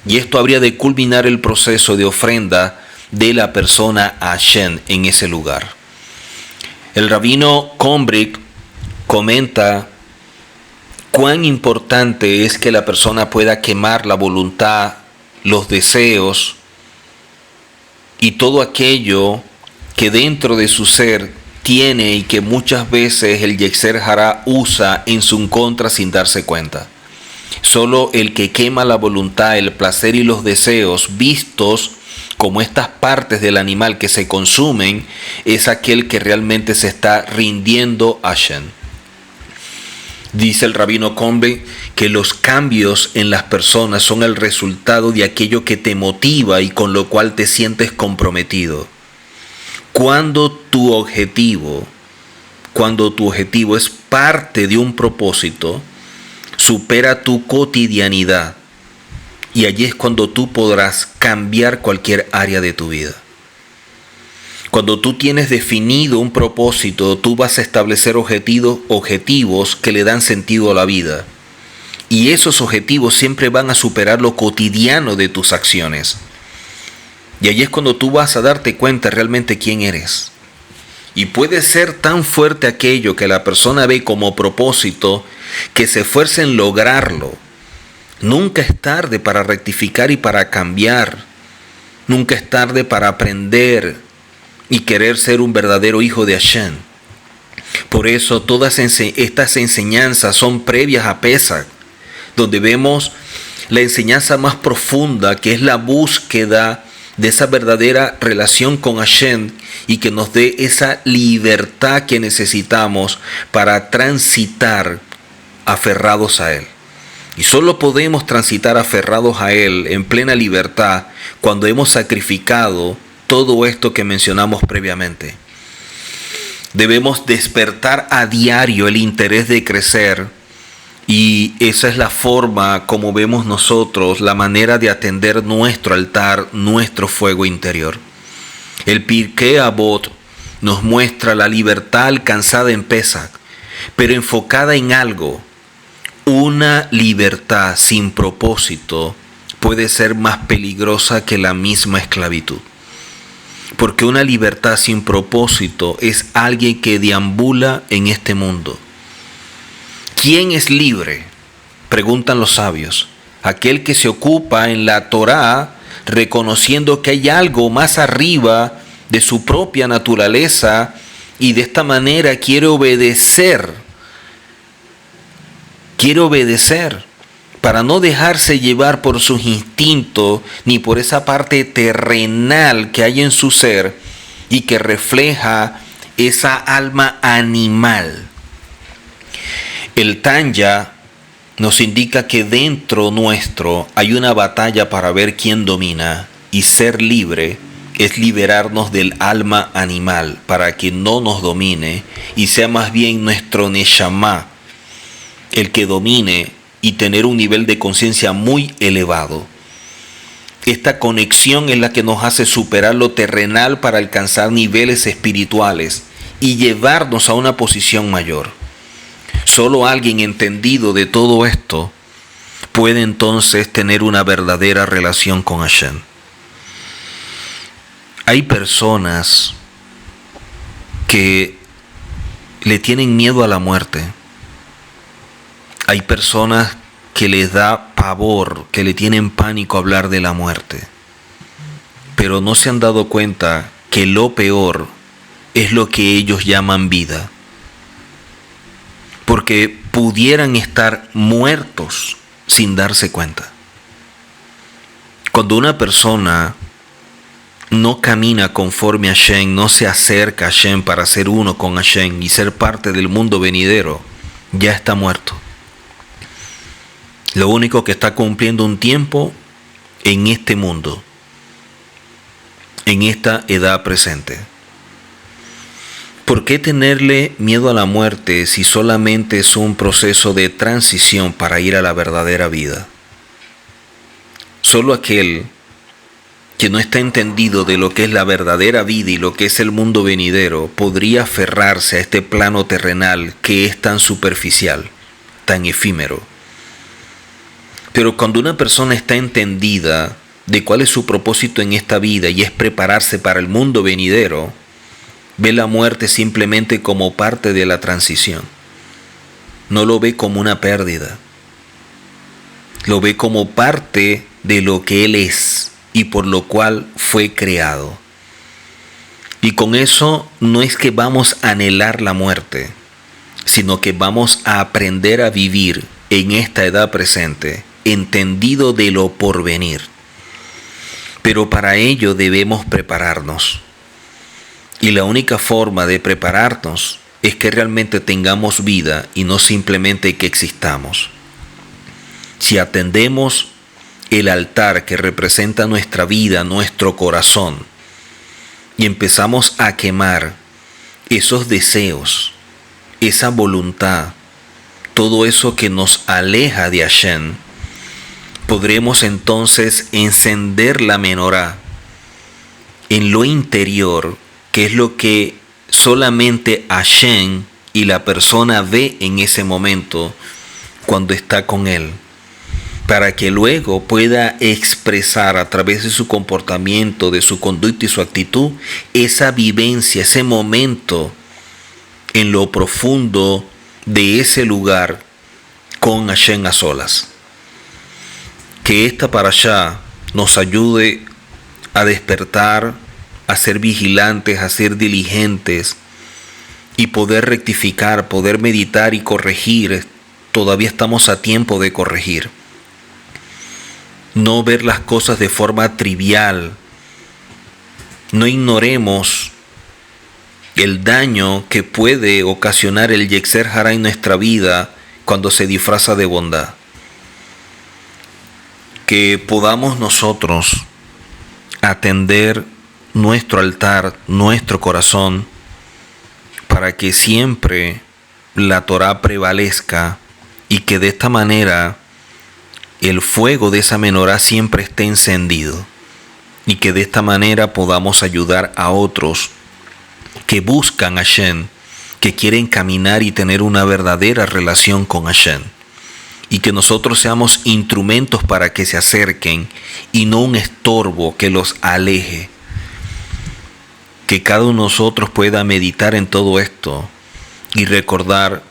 y esto habría de culminar el proceso de ofrenda de la persona a Hashem en ese lugar. El rabino Kombrick comenta cuán importante es que la persona pueda quemar la voluntad, los deseos y todo aquello que dentro de su ser tiene y que muchas veces el Yetzer Hará usa en su contra sin darse cuenta. Solo el que quema la voluntad, el placer y los deseos vistos como estas partes del animal que se consumen, es aquel que realmente se está rindiendo a Hashem. Dice el rabino Kombe que los cambios en las personas son el resultado de aquello que te motiva y con lo cual te sientes comprometido. Cuando tu objetivo es parte de un propósito, supera tu cotidianidad, y allí es cuando tú podrás cambiar cualquier área de tu vida. Cuando tú tienes definido un propósito, tú vas a establecer objetivos que le dan sentido a la vida. Y esos objetivos siempre van a superar lo cotidiano de tus acciones. Y allí es cuando tú vas a darte cuenta realmente quién eres. Y puede ser tan fuerte aquello que la persona ve como propósito que se esfuerce en lograrlo. Nunca es tarde para rectificar y para cambiar. Nunca es tarde para aprender y querer ser un verdadero hijo de Hashem. Por eso todas estas enseñanzas son previas a Pesach, donde vemos la enseñanza más profunda, que es la búsqueda de esa verdadera relación con Hashem y que nos dé esa libertad que necesitamos para transitar aferrados a Él. Y solo podemos transitar aferrados a Él en plena libertad cuando hemos sacrificado todo esto que mencionamos previamente. Debemos despertar a diario el interés de crecer, y esa es la forma como vemos nosotros la manera de atender nuestro altar, nuestro fuego interior. El Pirkei Avot nos muestra la libertad alcanzada en Pesach, pero enfocada en algo. Una libertad sin propósito puede ser más peligrosa que la misma esclavitud. Porque una libertad sin propósito es alguien que deambula en este mundo. ¿Quién es libre?, preguntan los sabios. Aquel que se ocupa en la Torá, reconociendo que hay algo más arriba de su propia naturaleza y de esta manera quiere obedecer para no dejarse llevar por sus instintos ni por esa parte terrenal que hay en su ser y que refleja esa alma animal. El Tanya nos indica que dentro nuestro hay una batalla para ver quién domina, y ser libre es liberarnos del alma animal para que no nos domine y sea más bien nuestro Neshama el que domine, y tener un nivel de conciencia muy elevado. Esta conexión es la que nos hace superar lo terrenal para alcanzar niveles espirituales y llevarnos a una posición mayor. Solo alguien entendido de todo esto puede entonces tener una verdadera relación con Hashem. Hay personas que le tienen miedo a la muerte. Hay personas que les da pavor, que le tienen pánico a hablar de la muerte. Pero no se han dado cuenta que lo peor es lo que ellos llaman vida. Porque pudieran estar muertos sin darse cuenta. Cuando una persona no camina conforme a Hashem, no se acerca a Hashem para ser uno con Hashem y ser parte del mundo venidero, ya está muerto. Lo único que está cumpliendo un tiempo en este mundo, en esta edad presente. ¿Por qué tenerle miedo a la muerte si solamente es un proceso de transición para ir a la verdadera vida? Solo aquel que no está entendido de lo que es la verdadera vida y lo que es el mundo venidero podría aferrarse a este plano terrenal que es tan superficial, tan efímero. Pero cuando una persona está entendida de cuál es su propósito en esta vida y es prepararse para el mundo venidero, ve la muerte simplemente como parte de la transición. No lo ve como una pérdida. Lo ve como parte de lo que él es y por lo cual fue creado. Y con eso no es que vamos a anhelar la muerte, sino que vamos a aprender a vivir en esta edad presente, entendido de lo porvenir. Pero para ello debemos prepararnos. Y la única forma de prepararnos es que realmente tengamos vida y no simplemente que existamos. Si atendemos el altar que representa nuestra vida, nuestro corazón, y empezamos a quemar esos deseos, esa voluntad, todo eso que nos aleja de Hashem, podremos entonces encender la menorá en lo interior, que es lo que solamente Hashem y la persona ve en ese momento cuando está con él, para que luego pueda expresar a través de su comportamiento, de su conducta y su actitud, esa vivencia, ese momento en lo profundo de ese lugar con Hashem a solas. Que esta parashá nos ayude a despertar, a ser vigilantes, a ser diligentes y poder rectificar, poder meditar y corregir. Todavía estamos a tiempo de corregir. No ver las cosas de forma trivial. No ignoremos el daño que puede ocasionar el Yetzer Hará en nuestra vida cuando se disfraza de bondad. Que podamos nosotros atender nuestro altar, nuestro corazón, para que siempre la Torá prevalezca y que de esta manera el fuego de esa menorá siempre esté encendido y que de esta manera podamos ayudar a otros que buscan a Hashem, que quieren caminar y tener una verdadera relación con Hashem, y que nosotros seamos instrumentos para que se acerquen y no un estorbo que los aleje. Que cada uno de nosotros pueda meditar en todo esto y recordar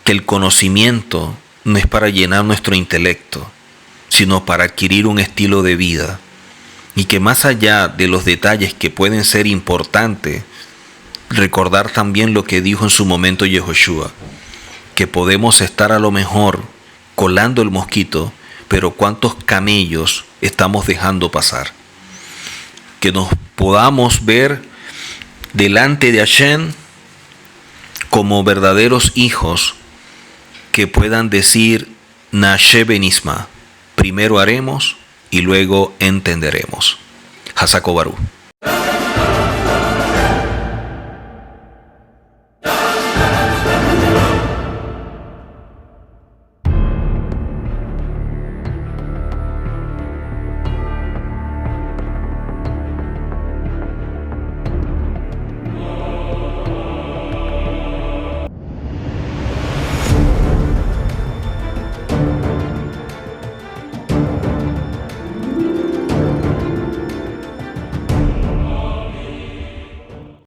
que el conocimiento no es para llenar nuestro intelecto, sino para adquirir un estilo de vida, y que más allá de los detalles que pueden ser importantes, recordar también lo que dijo en su momento Yehoshua, que podemos estar a lo mejor colando el mosquito, pero cuántos camellos estamos dejando pasar. Que nos podamos ver delante de Hashem como verdaderos hijos que puedan decir Nashe Benisma, primero haremos y luego entenderemos. Hasako Baruch.